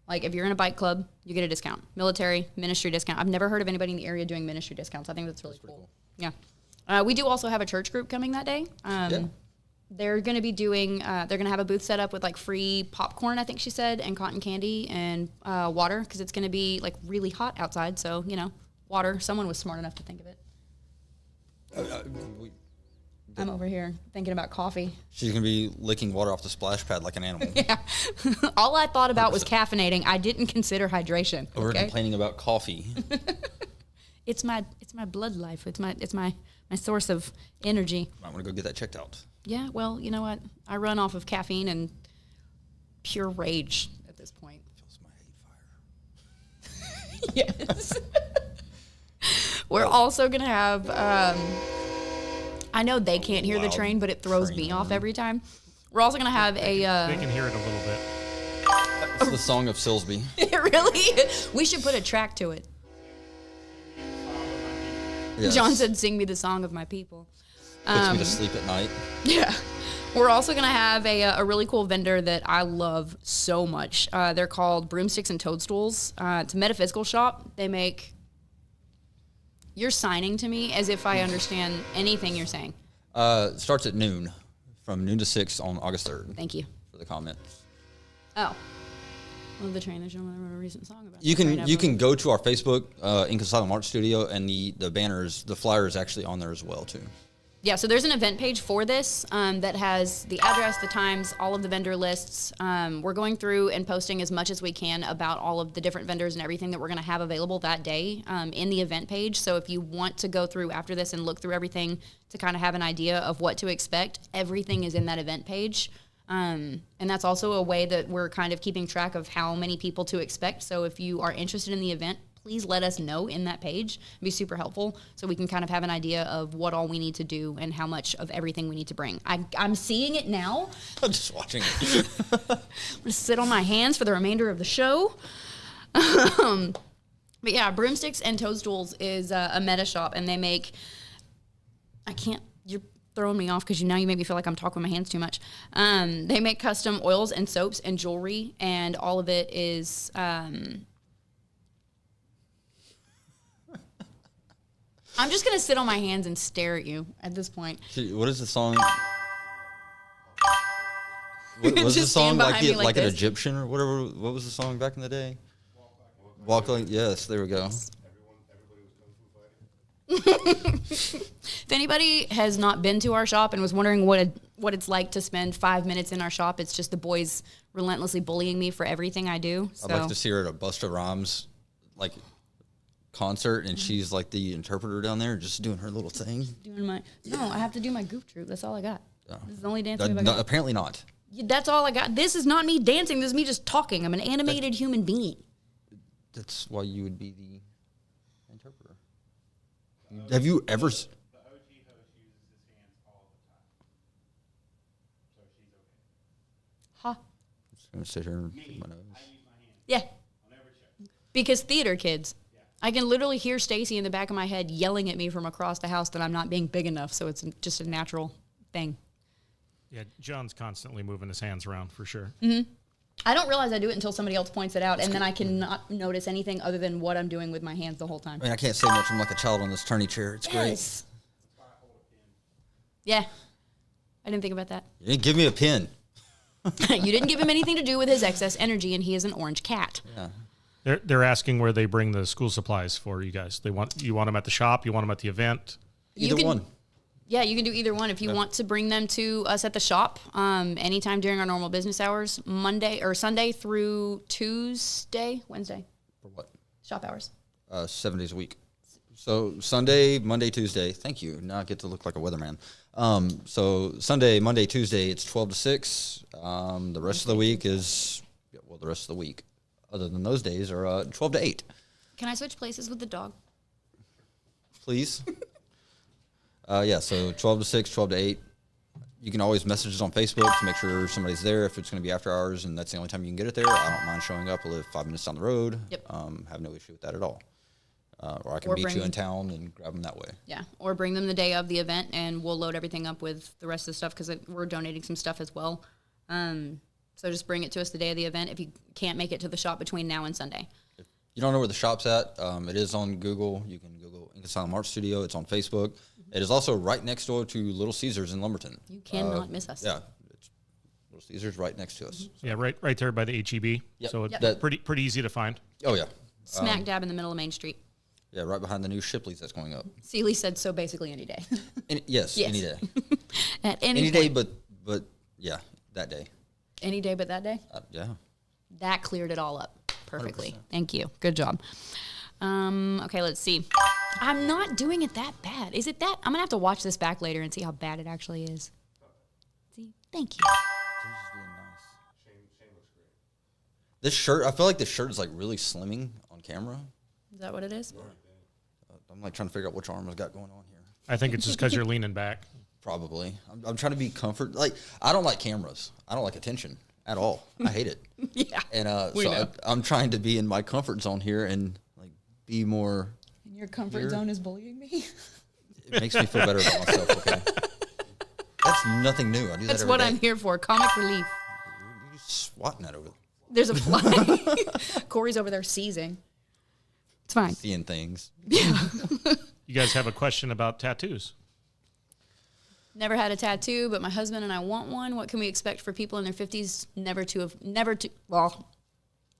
S2: Like if you're in a bike club, you get a discount. Military, ministry discount. I've never heard of anybody in the area doing ministry discounts. I think that's really cool. Yeah. We do also have a church group coming that day. They're going to be doing, they're going to have a booth set up with like free popcorn, I think she said, and cotton candy and water because it's going to be like really hot outside. So, water. Someone was smart enough to think of it. I'm over here thinking about coffee.
S3: She's going to be licking water off the splash pad like an animal.
S2: Yeah. All I thought about was caffeinating. I didn't consider hydration.
S3: We're
S2: okay?
S3: complaining about coffee.
S2: It's my blood life. It's my source of energy.
S3: I want to go get that checked out.
S2: Yeah, well, you know what? I run off of caffeine and pure rage at this point.
S3: Feels my hate fire.
S2: Yes. We're also going to have, I know they can't hear the
S3: Loud
S2: train, but it throws
S3: train
S2: me off
S3: horn.
S2: every time. We're also going to have
S4: They can hear it a little bit.
S3: It's the song of Silsbee.
S2: really? We should put a track to it.
S3: Yes.
S2: John said, sing me the song of my people.
S3: Puts me to sleep at night.
S2: Yeah. We're also going to have a really cool vendor that I love so much. They're called Broomsticks and Toadstools. It's a metaphysical shop. They make... You're signing to me as if I understand anything you're saying.
S3: It starts at noon, from noon to 6 on August 3rd.
S2: Thank you.
S3: For the comments.
S2: Oh. Well, the train is showing a recent song about
S3: You
S2: the train
S3: can
S2: ever.
S3: go to our Facebook, Ink Asylum Art Studio, and the banners, the flyer is actually on there as well too.
S2: Yeah, so there's an event page for this that has the address, the times, all of the vendor lists. We're going through and posting as much as we can about all of the different vendors and everything that we're going to have available that day in the event page. So if you want to go through after this and look through everything to kind of have an idea of what to expect, everything is in that event page. And that's also a way that we're kind of keeping track of how many people to expect. So if you are interested in the event, please let us know in that page. It'd be super helpful so we can kind of have an idea of what all we need to do and how much of everything we need to bring. I'm seeing it now.
S3: I'm just watching it.
S2: I'm going to sit on my hands for the remainder of the show. But yeah, Broomsticks and Toadstools is a meta shop, and they make... You're throwing me off because you make me feel like I'm talking with my hands too much. They make custom oils and soaps and jewelry, and all of it is... I'm just going to sit on my hands and stare at you at this point.
S3: What is the song? What was the
S2: Just stand
S3: song
S2: behind me like
S3: like an
S2: this.
S3: Egyptian or whatever? What was the song back in the day? Walk like yes, there we go.
S2: If anybody has not been to our shop and was wondering what it's like to spend 5 minutes in our shop, it's just the boys relentlessly bullying me for everything I do. So.
S3: I'd like to see her at a Busta Rhymes concert, and she's like the interpreter down there, just doing her little thing.
S2: I have to do my goof troop. That's all I got. This is the only dance move I got.
S3: Apparently not.
S2: That's all I got. This is not me dancing. This is me just talking. I'm an animated human being.
S3: That's why you would be the interpreter. Have you ever?
S5: The OG host uses his hands all the time, so she's okay.
S2: Huh?
S3: I'm just gonna sit here and pick my nose.
S5: I use my hands
S2: Yeah.
S5: on every show.
S2: Because theater kids. I can literally hear Stacy in the back of my head yelling at me from across the house that I'm not being big enough, so it's just a natural thing.
S4: Yeah, John's constantly moving his hands around for sure.
S2: I don't realize I do it until somebody else points it out, and then I cannot notice anything other than what I'm doing with my hands the whole time.
S3: I mean, I can't say much. I'm like a child on this turny chair. It's
S2: Yes. Yeah. I didn't think about that.
S3: great. You didn't give me a pin.
S2: You didn't give him anything to do with his excess energy, and he is an orange cat.
S3: Yeah.
S4: They're asking where they bring the school supplies for you guys. You want them at the shop? You want them at the event?
S3: Either one.
S2: Yeah, you can do either one. If you want to bring them to us at the shop, anytime during our normal business hours, Monday or Sunday through Wednesday,
S3: For what?
S2: shop hours.
S3: 7 days a week. So Sunday, Monday, Tuesday. Thank you. Now I get to look like a weatherman. So Sunday, Monday, Tuesday, it's 12 to 6. The rest of the week is, the rest of the week, other than those days, are 12 to 8.
S2: Can I switch places with the dog?
S3: Please. So 12 to 6, 12 to 8. You can always message us on Facebook to make sure somebody's there if it's going to be after hours and that's the only time you can get it there. I don't mind showing up. I live 5 minutes down the road.
S2: Yep.
S3: Have no issue with that at all. Or I can
S2: Or
S3: meet you
S2: bring-
S3: in town and grab them that way.
S2: Yeah, or bring them the day of the event, and we'll load everything up with the rest of the stuff because we're donating some stuff as well. So just bring it to us the day of the event if you can't make it to the shop between now and Sunday.
S3: If you don't know where the shop's at, it is on Google. You can Google Ink Asylum Art Studio. It's on Facebook. It is also right next door to Little Caesars in Lumberton.
S2: You cannot miss us.
S3: Yeah, it's Little Caesars right next to us.
S4: Yeah, right there by the HEB.
S3: Yep.
S4: So it's
S3: Yep.
S4: pretty easy to find.
S3: Oh, yeah.
S2: Smack dab in the middle of Main Street.
S3: Yeah, right behind the new Shipley's that's going up.
S2: Seeley said so basically any day.
S3: Yes,
S2: Yes.
S3: any day.
S2: At any
S3: Any day,
S2: point.
S3: but yeah, that day.
S2: Any day but that day?
S3: Yeah.
S2: That cleared it all up perfectly. 100%. Thank you. Good job. Okay, let's see. I'm not doing it that bad. Is it that? I'm going to have to watch this back later and see how bad it actually is. See? Thank you.
S3: This shirt, I feel like this shirt is like really slimming on camera.
S2: Is that what it is?
S3: I'm like trying to figure out which arm I've got going on here.
S4: I think it's just because you're leaning back.
S3: Probably. I'm trying to be comfort. Like, I don't like cameras. I don't like attention at all. I hate it.
S2: Yeah.
S3: And
S2: We know.
S3: I'm trying to be in my comfort zone here and like be more.
S2: And your comfort
S3: Here.
S2: zone is bullying me?
S3: It makes me feel better about myself. Okay. That's nothing new. I do that
S2: That's
S3: every
S2: what
S3: day.
S2: I'm here for. Comic relief.
S3: You're swatting that over there.
S2: There's a fly. Corey's over there seizing. It's fine.
S3: Seeing things.
S4: You guys have a question about tattoos?
S2: Never had a tattoo, but my husband and I want one. What can we expect for people in their 50s never to
S3: Never have
S2: to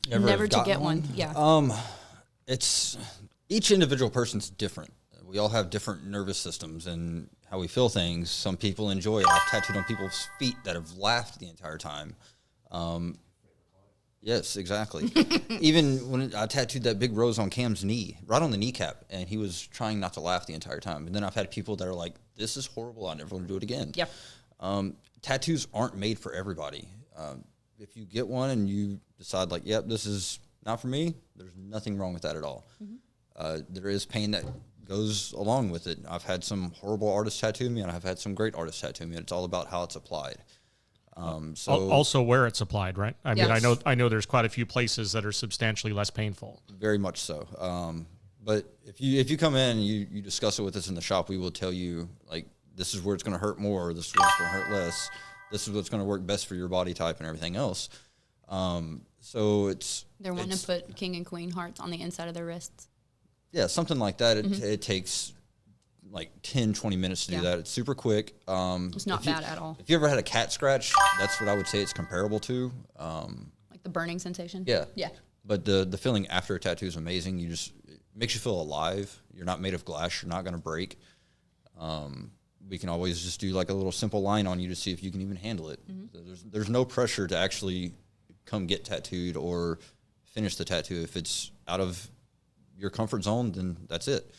S2: get
S3: gotten
S2: one? Yeah.
S3: It's each individual person's different. We all have different nervous systems and how we feel things. Some people enjoy it. I've tattooed on people's feet that have laughed the entire time. Yes, exactly. Even when I tattooed that big rose on Cam's knee, right on the kneecap, and he was trying not to laugh the entire time. And then I've had people that are like, "This is horrible. I never want to do it again."
S2: Yep.
S3: Tattoos aren't made for everybody. If you get one and you decide like, "Yep, this is not for me," there's nothing wrong with that at all. There is pain that goes along with it. I've had some horrible artists tattoo me, and I've had some great artists tattoo me. And it's all about how it's applied. So
S4: Also where it's applied, right? I mean,
S2: Yes.
S4: I know there's quite a few places that are substantially less painful.
S3: very much so. But if you come in and you discuss it with us in the shop, we will tell you like this is where it's going to hurt more. This is where it's going to hurt less. This is what's going to work best for your body type and everything else. So
S2: They're wanting to put king and queen hearts on the inside of their wrists.
S3: yeah, something like that. It takes like 10, 20 minutes to do
S2: Yeah.
S3: that. It's super quick.
S2: It's not
S3: if you-
S2: bad at all.
S3: If you ever had a cat scratch, that's what I would say it's comparable to.
S2: Like the burning sensation.
S3: Yeah.
S2: Yeah.
S3: But the feeling after a tattoo is amazing. It makes you feel alive. You're not made of glass. You're not going to break. We can always just do like a little simple line on you to see if you can even handle it. There's no pressure to actually come get tattooed or finish the tattoo. If it's out of your comfort zone, then that's it.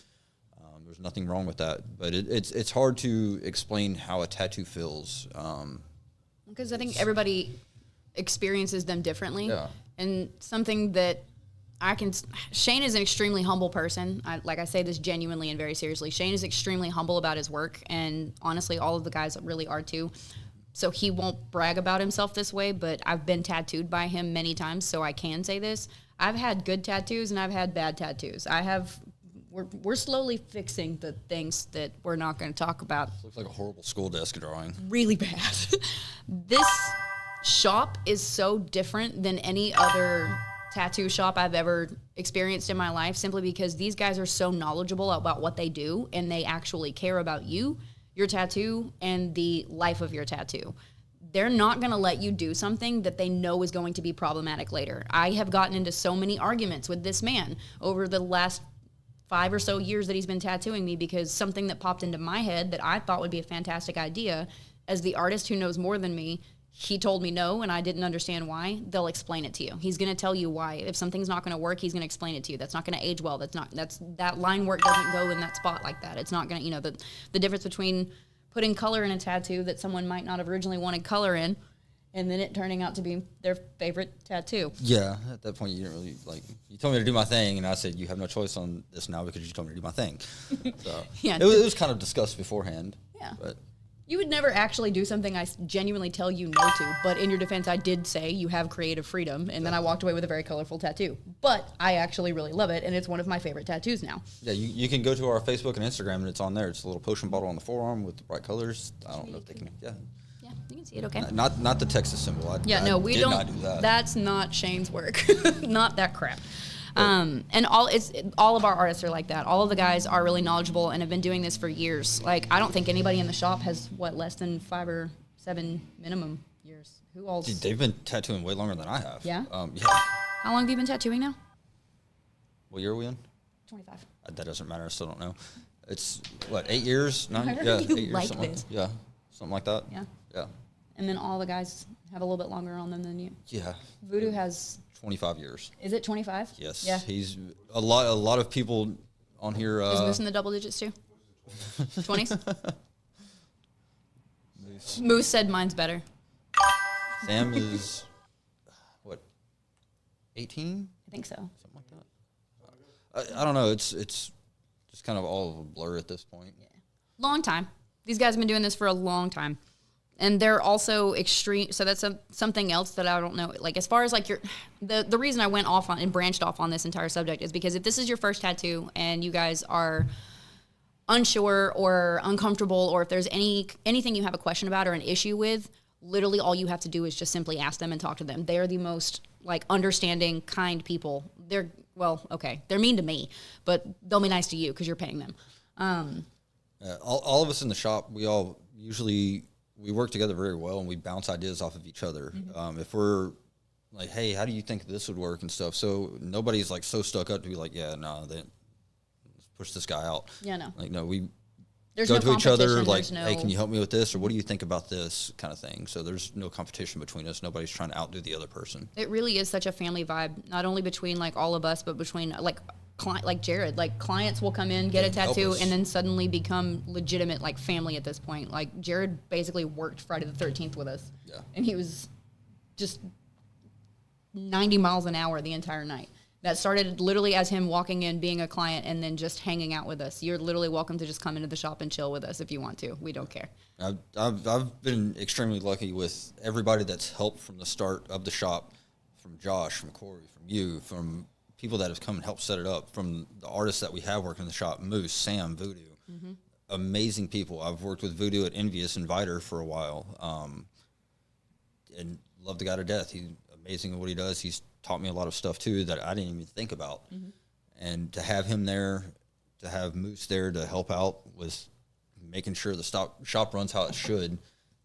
S3: There's nothing wrong with that. But it's hard to explain how a tattoo feels.
S2: Because I think everybody experiences them differently.
S3: Yeah.
S2: And something that Shane is an extremely humble person. I say this genuinely and very seriously. Shane is extremely humble about his work, and honestly, all of the guys really are too. So he won't brag about himself this way, but I've been tattooed by him many times, so I can say this. I've had good tattoos and I've had bad tattoos. We're slowly fixing the things that we're not going to talk about.
S3: Looks like a horrible school desk drawing.
S2: Really bad. This shop is so different than any other tattoo shop I've ever experienced in my life, simply because these guys are so knowledgeable about what they do, and they actually care about you, your tattoo, and the life of your tattoo. They're not going to let you do something that they know is going to be problematic later. I have gotten into so many arguments with this man over the last 5 or so years that he's been tattooing me, because something that popped into my head that I thought would be a fantastic idea, as the artist who knows more than me, he told me no, and I didn't understand why. They'll explain it to you. He's going to tell you why. If something's not going to work, he's going to explain it to you. That's not going to age well. That line work doesn't go in that spot like that. It's not going to, the difference between putting color in a tattoo that someone might not have originally wanted color in, and then it turning out to be their favorite tattoo.
S3: Yeah, at that point, you didn't really, you told me to do my thing, and I said, you have no choice on this now because you told me to do my thing. So
S2: Yeah.
S3: it was kind of discussed beforehand.
S2: Yeah.
S3: But
S2: You would never actually do something I genuinely tell you no to, but in your defense, I did say you have creative freedom, and then I walked away with a very colorful tattoo. But I actually really love it, and it's one of my favorite tattoos now.
S3: yeah, you can go to our Facebook and Instagram, and it's on there. It's a little potion bottle on the forearm with the bright colors. I don't know if they can, yeah.
S2: Yeah, you can see it, okay?
S3: Not the Texas symbol. I
S2: We
S3: did
S2: don't.
S3: not do that.
S2: That's not Shane's work. Not that crap. And all of our artists are like that. All of the guys are really knowledgeable and have been doing this for years. Like, I don't think anybody in the shop has less than 5 or 7 minimum years. Who else?
S3: Dude, they've been tattooing way longer than I have.
S2: Yeah?
S3: Yeah.
S2: How long have you been tattooing now?
S3: What year are we in?
S2: 25.
S3: That doesn't matter. I still don't know. It's, 8 years? 9?
S2: I heard
S3: Yeah,
S2: you
S3: 8 years.
S2: like
S3: something
S2: this.
S3: yeah, something like that.
S2: Yeah.
S3: Yeah.
S2: And then all the guys have a little bit longer on them than you.
S3: Yeah.
S2: Voodoo has,
S3: 25 years.
S2: is it 25?
S3: Yes.
S2: Yeah.
S3: He's a lot of people on here.
S2: Is Moose in the double digits too? 20s? Moose said mine's better.
S3: Sam is, 18?
S2: I think so.
S3: Something like that. I don't know. It's just kind of all of a blur at this point.
S2: Long time. These guys have been doing this for a long time. And they're also extreme. So that's something else that I don't know. Like, as far as like the reason I went off on and branched off on this entire subject is because if this is your first tattoo and you guys are unsure or uncomfortable, or if there's anything you have a question about or an issue with, literally all you have to do is just simply ask them and talk to them. They're the most understanding, kind people. They're mean to me, but they'll be nice to you because you're paying them.
S3: All of us in the shop, we work together very well, and we bounce ideas off of each other.
S2: Mm-hmm.
S3: If we're like, hey, how do you think this would work and stuff? So nobody's so stuck up to be like, yeah, no, let's push this guy out.
S2: Yeah, no.
S3: No, we
S2: There's
S3: go
S2: no
S3: to each other
S2: competition,
S3: like,
S2: there's no-
S3: hey, can you help me with this? Or what do you think about this kind of thing? So there's no competition between us. Nobody's trying to outdo the other person.
S2: It really is such a family vibe, not only between all of us, but between Jared. Clients will come in, get a
S3: Help
S2: tattoo,
S3: us.
S2: and then suddenly become legitimate family at this point. Jared basically worked Friday the 13th with us.
S3: Yeah.
S2: And he was just 90 miles an hour the entire night. That started literally as him walking in, being a client, and then just hanging out with us. You're literally welcome to just come into the shop and chill with us if you want to. We don't care.
S3: I've been extremely lucky with everybody that's helped from the start of the shop, from Josh, from Corey, from you, from people that have come and helped set it up, from the artists that we have working in the shop, Moose, Sam, Voodoo.
S2: Mm-hmm.
S3: Amazing people. I've worked with Voodoo at Envious and Viter for a while, and love the guy to death. He's amazing at what he does. He's taught me a lot of stuff too that I didn't even think about.
S2: Mm-hmm.
S3: And to have him there, to have Moose there to help out with making sure the shop runs how it should.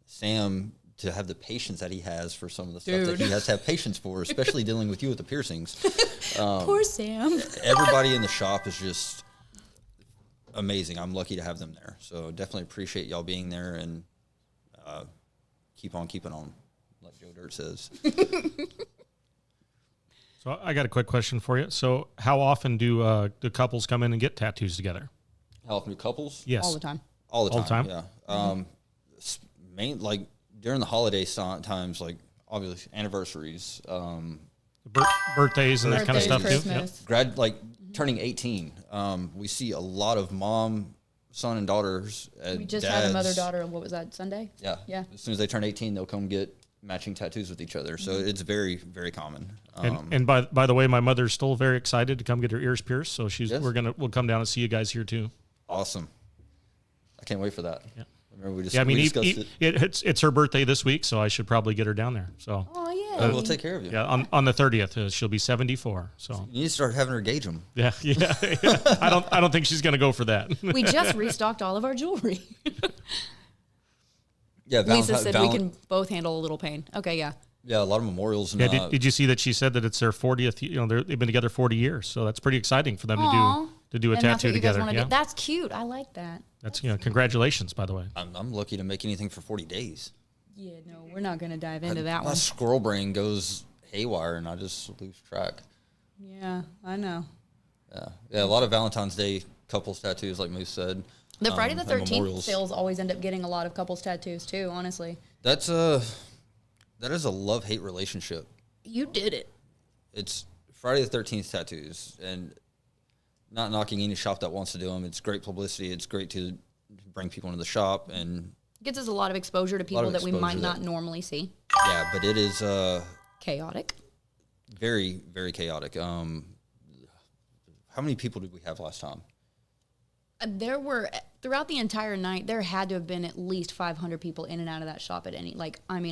S3: Sam, to have the patience that he has for some of the stuff that he has to have patience for, especially dealing with you with the piercings.
S2: Poor Sam.
S3: Everybody in the shop is just amazing. I'm lucky to have them there. So definitely appreciate y'all being there, and keep on keeping on, like Joe Dirt says.
S4: So I got a quick question for you. So how often do couples come in and get tattoos together?
S3: How often do couples?
S4: Yes.
S2: All the time.
S3: All the time.
S4: All the time?
S3: Yeah. during the holiday times, like obviously anniversaries,
S4: Birthdays and that kind of
S2: Birthdays,
S4: stuff too. Yep.
S2: Christmas.
S3: turning 18. We see a lot of mom, son, and daughters.
S2: We just had a mother-daughter, what was that, Sunday?
S3: Yeah.
S2: Yeah.
S3: As soon as they turn 18, they'll come get matching tattoos with each other. So it's very, very common.
S4: And by the way, my mother's still very excited to come get her ears pierced. So
S3: Yes.
S4: we'll come down and see you guys here too.
S3: Awesome. I can't wait for that.
S4: Yeah.
S3: Remember we
S4: Yeah, I mean,
S3: we discussed it.
S4: it's her birthday this week, so I should probably get her down there. So
S2: Oh, yeah.
S3: We'll take care of you.
S4: yeah, on the 30th, she'll be 74. So
S3: You need to start having her gauge them.
S4: yeah. I don't think she's gonna go for that.
S2: We just restocked all of our jewelry.
S3: Yeah,
S2: Lisa said we can both handle a little pain. Okay, yeah.
S3: Yeah, a lot of memorials. And,
S4: Yeah, did you see that she said that it's their 40th? You know, they've been together 40 years, so that's pretty exciting for them
S2: Aw.
S4: to do a
S2: And that's
S4: tattoo
S2: what you guys
S4: together.
S2: wanna do.
S4: Yeah,
S2: That's cute. I like that.
S4: that's congratulations, by the way.
S3: I'm lucky to make anything for 40 days.
S2: Yeah, no, we're not going to dive into that
S3: My
S2: one.
S3: squirrel brain goes haywire, and I just lose track.
S2: Yeah, I know.
S3: Yeah, a lot of Valentine's Day couples tattoos, like Moose said.
S2: The Friday the
S3: and
S2: 13th
S3: memorials.
S2: sales always end up getting a lot of couples tattoos too, honestly.
S3: That is a love-hate relationship.
S2: You did it.
S3: It's Friday the 13th tattoos, and not knocking any shop that wants to do them. It's great publicity. It's great to bring people into the shop, and
S2: Gets us a lot of exposure to people that we
S3: exposure
S2: might not
S3: that-
S2: normally see.
S3: yeah, but it is
S2: Chaotic.
S3: very, very chaotic. How many people did we have last time?
S2: There were, throughout the entire night, there had to have been at least 500 people in and out of that shop at any,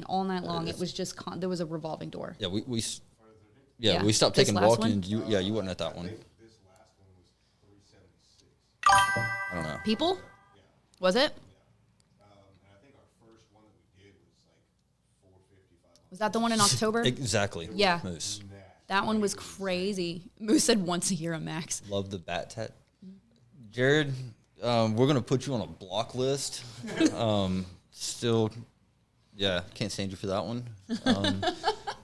S2: all night long. It was just, there was a revolving door.
S3: Yeah, we
S2: Yeah,
S3: we stopped
S2: this
S3: taking
S2: last
S3: walk-ins.
S2: one?
S3: You wasn't at that one.
S5: This last one was 376.
S3: I don't know.
S2: People? Was it?
S5: And I think our first one that we did was like 450,
S2: Was that the one in October?
S3: Exactly.
S2: Yeah.
S3: Moose.
S2: That one was crazy. Moose said once a year a max.
S3: Love the bat tat. Jared, we're gonna put you on a block list. Still, yeah, can't stand you for that one.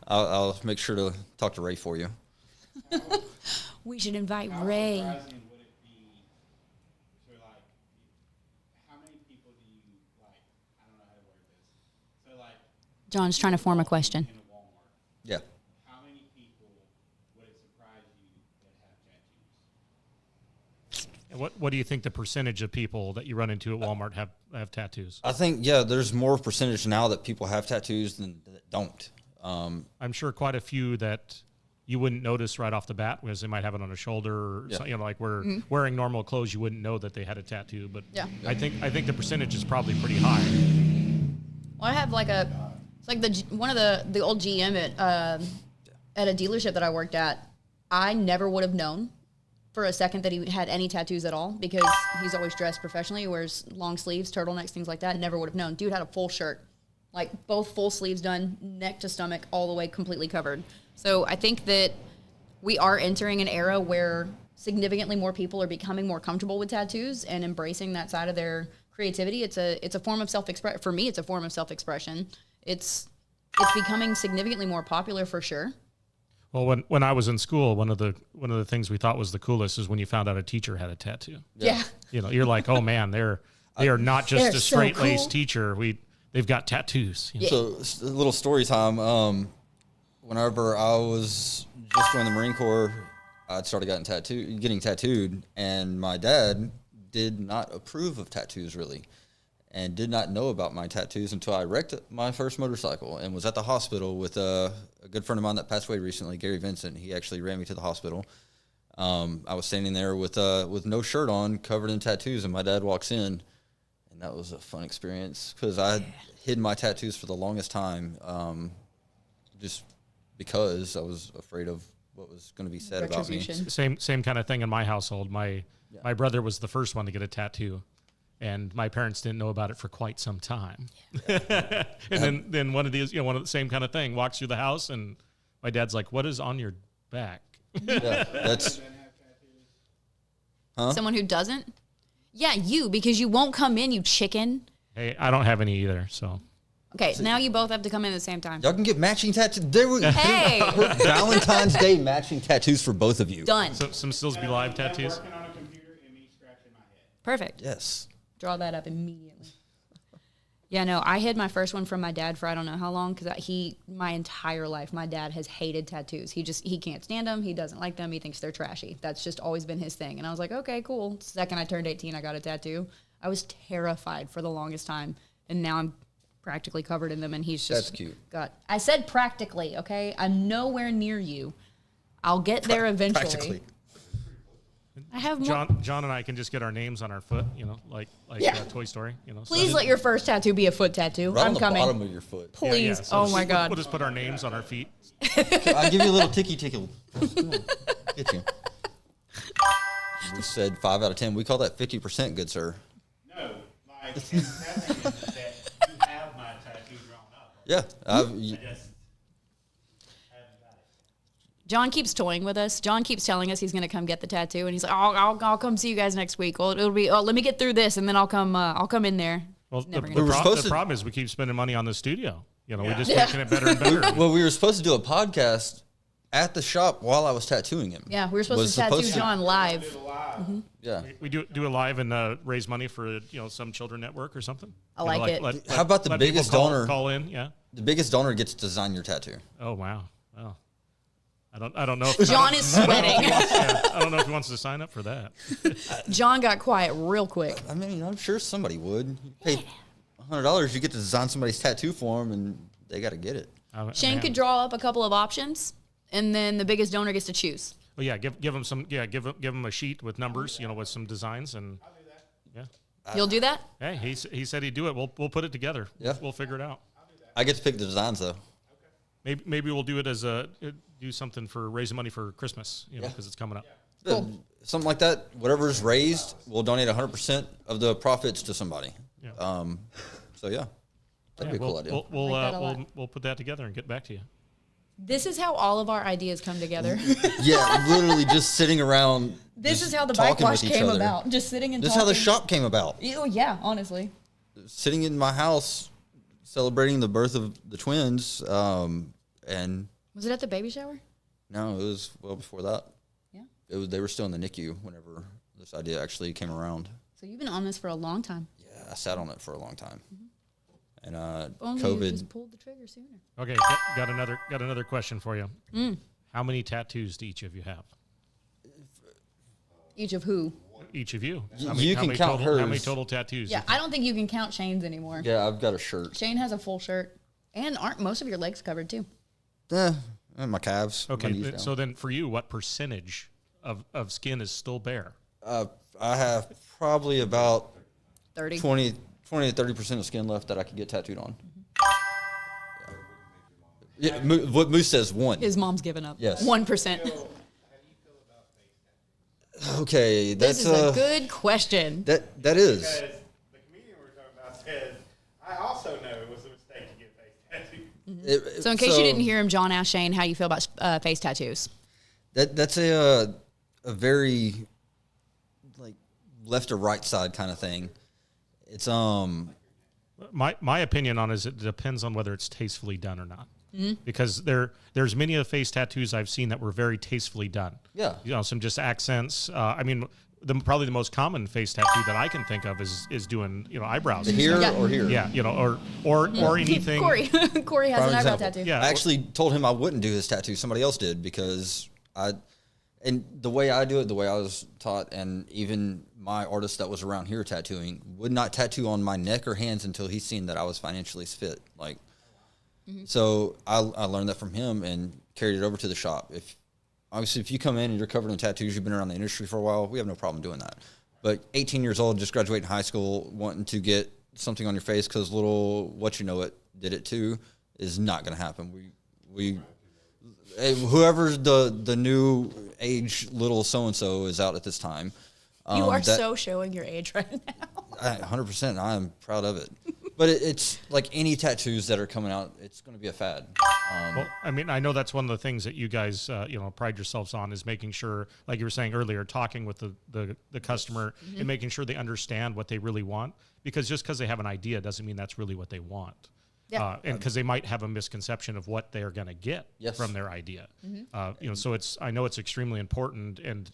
S3: I'll make sure to talk to Ray for you.
S2: We should invite
S5: How
S2: Ray.
S5: surprising would it be to like, how many people do you like, I don't know how to word this. So like,
S2: John's trying to form a question.
S5: in a Walmart,
S3: Yeah.
S5: how many people would it surprise you that have tattoos?
S4: And what do you think the percentage of people that you run into at Walmart have tattoos?
S3: I think there's more percentage now that people have tattoos than that don't.
S4: I'm sure quite a few that you wouldn't notice right off the bat because they might have it on a shoulder or
S3: Yeah.
S4: something, like wearing normal clothes, you wouldn't know that they had a tattoo. But
S2: Yeah.
S4: I think the percentage is probably pretty high.
S2: Well, I have it's like one of the old GM at a dealership that I worked at. I never would have known for a second that he had any tattoos at all because he's always dressed professionally. He wears long sleeves, turtlenecks, things like that. Never would have known. Dude had a full shirt, like both full sleeves done, neck to stomach, all the way completely covered. So I think that we are entering an era where significantly more people are becoming more comfortable with tattoos and embracing that side of their creativity. It's a form of self-expression. For me, it's a form of self-expression. It's becoming significantly more popular for sure.
S4: Well, when I was in school, one of the things we thought was the coolest is when you found out a teacher had a tattoo.
S2: Yeah.
S4: You know, you're like, oh man, they are not just
S2: They're
S4: a
S2: so
S4: straight laced
S2: cool.
S4: teacher. They've got tattoos. You know?
S3: So, a little story time. Whenever I was just joining the Marine Corps, I started getting tattooed, and my dad did not approve of tattoos really, and did not know about my tattoos until I wrecked my first motorcycle and was at the hospital with a good friend of mine that passed away recently, Gary Vincent. He actually ran me to the hospital. I was standing there with no shirt on, covered in tattoos, and my dad walks in, and that was a fun experience because I had hidden my tattoos for the longest time, just because I was afraid of what was going to be said about me.
S2: Retribution.
S4: Same kind of thing in my household. My brother was the first one to get a tattoo, and my parents didn't know about it for quite some time. And then one of the same kind of thing walks through the house, and my dad's like, "What is on your back?"
S3: Yeah, that's
S2: Someone who doesn't? Yeah, you, because you won't come in, you chicken.
S4: Hey, I don't have any either. So
S2: Okay, now you both have to come in at the same time.
S3: y'all can get matching tattoos. There were
S2: Hey,
S3: Valentine's Day matching tattoos for both of you.
S2: done.
S4: some Silsbee Live tattoos.
S5: Working on a computer and me scratching my head.
S2: Perfect.
S3: Yes.
S2: Draw that up immediately. Yeah, no, I hid my first one from my dad for I don't know how long because my entire life, my dad has hated tattoos. He can't stand them. He doesn't like them. He thinks they're trashy. That's just always been his thing. And I was like, okay, cool. Second I turned 18, I got a tattoo. I was terrified for the longest time. And now I'm practically covered in them. And he's just
S3: That's cute.
S2: I said practically, okay? I'm nowhere near you. I'll get there eventually.
S3: Practically.
S2: I have more.
S4: John and I can just get our names on our foot, like Toy Story,
S2: Please let your first tattoo be a foot tattoo.
S3: Right
S2: I'm
S3: on the
S2: coming.
S3: bottom of your foot.
S2: Please.
S4: So
S2: Oh my God.
S4: We'll just put our names on our feet.
S3: I'll give you a little tickle. Get you. We said 5 out of 10. We call that 50%, good sir.
S5: No, like, that thing is that you have my tattoo drawn up.
S3: Yeah.
S5: I just haven't got it.
S2: John keeps toying with us. John keeps telling us he's going to come get the tattoo, and he's like, "I'll come see you guys next week. Well, it'll be. Let me get through this, and then I'll come in there."
S4: Well,
S2: Never
S4: the,
S2: gonna
S3: were supposed to-
S4: problem is we keep spending money on the studio. We're just
S2: Yeah.
S4: making it better and better.
S3: Well, we were supposed to do a podcast at the shop while I was tattooing him.
S2: Yeah, we were supposed to tattoo John live.
S3: Yeah.
S4: We do it live and raise money for some children network or something.
S2: I like it.
S3: How about the
S4: let people
S3: biggest
S4: call-
S3: donor?
S4: Call in, yeah.
S3: The biggest donor gets to design your tattoo.
S4: Oh wow. Well, I don't know. If,
S2: John is sweating.
S4: I don't know if he wants to sign up for that.
S2: John got quiet real quick.
S3: I mean, I'm sure somebody would. You pay $100, you get to design somebody's tattoo for them, and they got to get it.
S2: Shane could draw up a couple of options, and then the biggest donor gets to choose.
S4: Well, yeah, give him some. Yeah, give him a sheet with numbers, with some designs, and yeah.
S2: You'll do that?
S4: Hey, he said he'd do it. We'll put it together.
S3: Yeah.
S4: We'll figure it out.
S3: I get to pick the designs, though.
S4: Maybe we'll do it as do something for raising money for Christmas, because it's coming up.
S2: Cool.
S3: Something like that. Whatever's raised, we'll donate 100% of the profits to somebody.
S4: Yeah.
S3: So, yeah. That'd be a cool idea.
S4: We'll
S2: I like that a lot.
S4: we'll put that together and get back to you.
S2: This is how all of our ideas come together.
S3: Yeah, literally just sitting around.
S2: This
S3: just
S2: is how the bike
S3: talking
S2: wash
S3: with each
S2: came
S3: other.
S2: about. Just sitting and
S3: This is
S2: talking.
S3: how the shop came about.
S2: Oh, yeah, honestly.
S3: Sitting in my house, celebrating the birth of the twins, and
S2: Was it at the baby shower?
S3: no, it was well before that.
S2: Yeah.
S3: They were still in the NICU whenever this idea actually came around.
S2: So you've been on this for a long time.
S3: Yeah, I sat on it for a long time, and
S2: Only you
S3: COVID.
S2: just pulled the trigger sooner.
S4: Okay, got another question for you. How many tattoos do each of you have?
S2: Each of who?
S4: Each of you.
S3: You can count
S4: total, How many
S3: hers.
S4: total tattoos?
S2: Yeah, I don't think you can count Shane's anymore.
S3: Yeah, I've got a shirt.
S2: Shane has a full shirt. And aren't most of your legs covered too?
S3: And my calves. my
S4: Okay,
S3: knees down.
S4: so then for you, what percentage of skin is still bare?
S3: I have probably about
S2: 30.
S3: 20 to 30% of skin left that I could get tattooed on. Yeah, what Moose says, 1.
S2: His mom's given up.
S3: Yes.
S2: 1%.
S3: Okay,
S2: This
S3: that's
S2: is a good question.
S3: that is.
S5: Because the comedian we were talking about said, I also know it was a mistake to get face tattooed.
S2: So in case you didn't hear him, John asked Shane how you feel about face tattoos.
S3: That's a very like left or right side kind of thing. It's
S4: My opinion on it is it depends on whether it's tastefully done or not. Because there's many of the face tattoos I've seen that were very tastefully done.
S3: Yeah.
S4: Some just accents. I mean, probably the most common face tattoo that I can think of is doing eyebrows.
S3: here
S2: Yeah.
S3: or here.
S4: Yeah, or anything.
S2: Corey. Corey has
S3: Prime
S2: an eyebrow
S3: example.
S2: tattoo.
S4: Yeah.
S3: I actually told him I wouldn't do his tattoo. Somebody else did because and the way I do it, the way I was taught, and even my artist that was around here tattooing would not tattoo on my neck or hands until he's seen that I was financially fit. Like, so I learned that from him and carried it over to the shop. If you come in and you're covered in tattoos, you've been around the industry for a while, we have no problem doing that. But 18 years old, just graduating high school, wanting to get something on your face because little what you know it did it too is not going to happen. Whoever the new age little so and so is out at this time.
S2: You are so showing your age right now.
S3: 100%. I'm proud of it. But it's like any tattoos that are coming out, it's going to be a fad.
S4: Well, I mean, I know that's one of the things that you guys, pride yourselves on is making sure, like you were saying earlier, talking with the customer and making sure they understand what they really want. Because just because they have an idea doesn't mean that's really what they want.
S2: Yeah.
S4: And because they might have a misconception of what they're going to get
S3: Yes.
S4: from their idea. So I know it's extremely important, and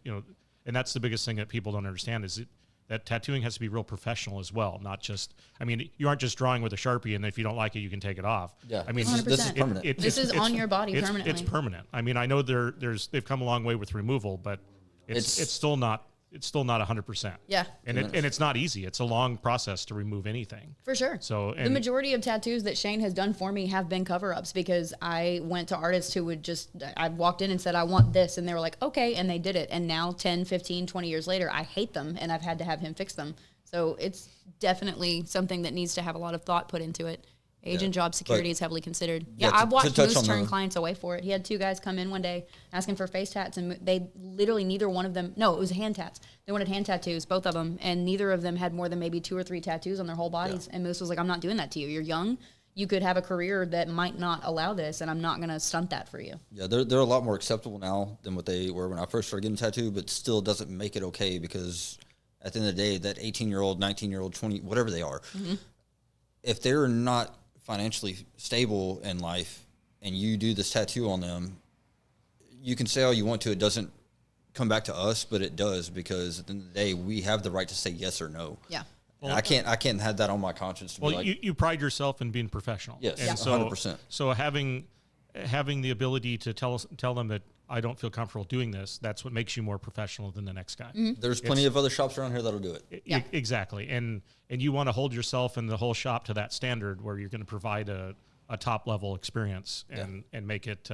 S4: that's the biggest thing that people don't understand is that tattooing has to be real professional as well, not just. I mean, you aren't just drawing with a Sharpie, and if you don't like it, you can take it off.
S3: Yeah.
S4: I mean,
S3: this is
S2: 100%.
S3: permanent.
S2: This is on your body
S4: it's
S2: permanently.
S4: It's permanent. I mean, I know they've come a long way with removal, but it's still not 100%.
S2: Yeah.
S4: And it's not easy. It's a long process to remove anything.
S2: For sure.
S4: So
S2: the majority of tattoos that Shane has done for me have been cover-ups because I went to artists who would I walked in and said, I want this. And they were like, okay. And they did it. And now 10, 15, 20 years later, I hate them and I've had to have him fix them. So it's definitely something that needs to have a lot of thought put into it. Age and job security is heavily considered. Yeah, I've watched Moose turn clients away for it. He had 2 guys come in one day asking for face tats, and they literally neither one of them. No, it was hand tats. They wanted hand tattoos, both of them, and neither of them had more than maybe 2 or 3 tattoos on their whole bodies. Yeah. And Moose was like, "I'm not doing that to you. You're young. You could have a career that might not allow this, and I'm not going to stunt that for you."
S3: Yeah, they're a lot more acceptable now than what they were when I first started getting tattooed, but still doesn't make it okay because at the end of the day, that 18-year-old, 19-year-old, 20, whatever they are, if they're not financially stable in life and you do this tattoo on them, you can say all you want to, it doesn't come back to us, but it does, because at the end of the day, we have the right to say yes or no.
S2: Yeah.
S3: Well, I can't have that on my conscience to be like,
S4: you pride yourself in being professional.
S3: Yes,
S4: and
S3: 100%.
S4: So having the ability to tell them that I don't feel comfortable doing this, that's what makes you more professional than the next guy.
S3: There's plenty of other shops around here that'll do it.
S2: Yeah.
S4: Exactly. And you want to hold yourself and the whole shop to that standard where you're going to provide a top level experience and make it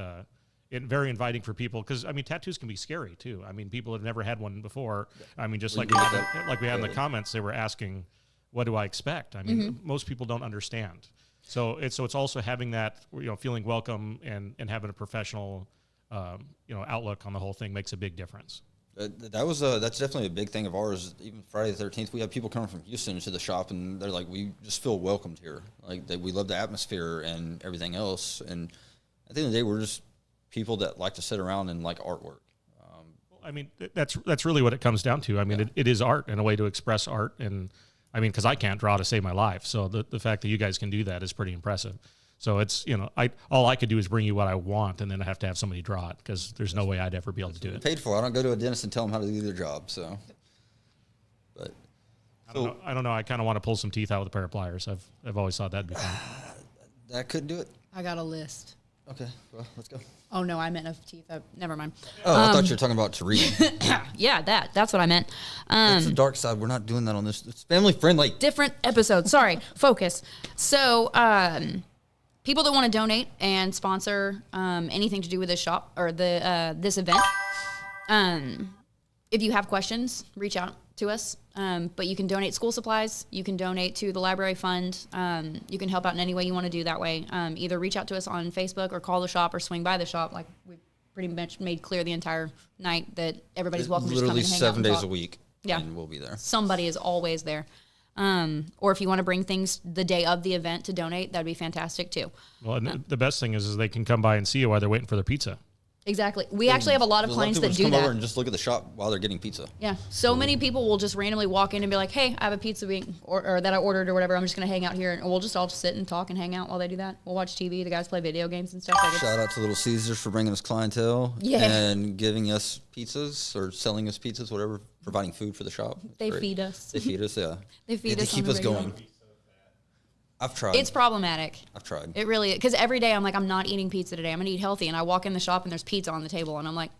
S4: very inviting for people. Because I mean, tattoos can be scary too. I mean, people have never had one before. I mean, just like we had in the comments, they were asking, "What do I expect?" I mean, most people don't understand. So it's also having that, feeling welcome and having a professional outlook on the whole thing makes a big difference.
S3: That's definitely a big thing of ours. Even Friday the 13th, we have people coming from Houston to the shop, and they're like, we just feel welcomed here. Like, we love the atmosphere and everything else. And at the end of the day, we're just people that like to sit around and like artwork.
S4: I mean, that's really what it comes down to. I mean, it is art and a way to express art. And I mean, because I can't draw to save my life. So the fact that you guys can do that is pretty impressive. So it's, all I could do is bring you what I want, and then I have to have somebody draw it, because there's no way I'd ever be able to do it.
S3: Paid for. I don't go to a dentist and tell them how to do their job. So, but
S4: I don't know. I kind of want to pull some teeth out with a pair of pliers. I've always thought that'd be fun.
S3: That couldn't do it.
S2: I got a list.
S3: Okay, well, let's go.
S2: Oh, no, I meant of teeth. Never mind.
S3: Oh, I thought you were talking about to read.
S2: Yeah, that's what I meant.
S3: That's the dark side. We're not doing that on this. It's family friendly.
S2: Different episode. Sorry, focus. So, people that want to donate and sponsor anything to do with this shop or this event, if you have questions, reach out to us. But you can donate school supplies. You can donate to the library fund. You can help out in any way you want to do that way. Either reach out to us on Facebook or call the shop or swing by the shop. Like we pretty much made clear the entire night that everybody's welcome to just come and hang out.
S3: Literally 7
S2: and
S3: days
S2: talk.
S3: a week.
S2: Yeah.
S3: And we'll be there.
S2: Somebody is always there. Or if you want to bring things the day of the event to donate, that'd be fantastic too.
S4: Well, and the best thing is they can come by and see you while they're waiting for their pizza.
S2: Exactly. We actually have a lot of clients that do
S3: come over
S2: that.
S3: and just look at the shop while they're getting pizza.
S2: Yeah. So many people will just randomly walk in and be like, "Hey, I have a pizza or that I ordered or whatever. I'm just going to hang out here." And we'll just all sit and talk and hang out while they do that. We'll watch TV. The guys play video games and stuff. Like
S3: Shout out to Little Caesars for bringing us clientele and giving us pizzas or selling us pizzas, whatever, providing food for the shop.
S2: They feed us.
S3: They feed us, yeah.
S2: They feed us
S3: to keep
S2: on
S3: us
S2: the regular.
S3: going. I've tried.
S2: It's problematic.
S3: I've tried.
S2: It really is. Because every day I'm like, I'm not eating pizza today. I'm going to eat healthy. And I walk in the shop and there's pizza on the table. And I'm like,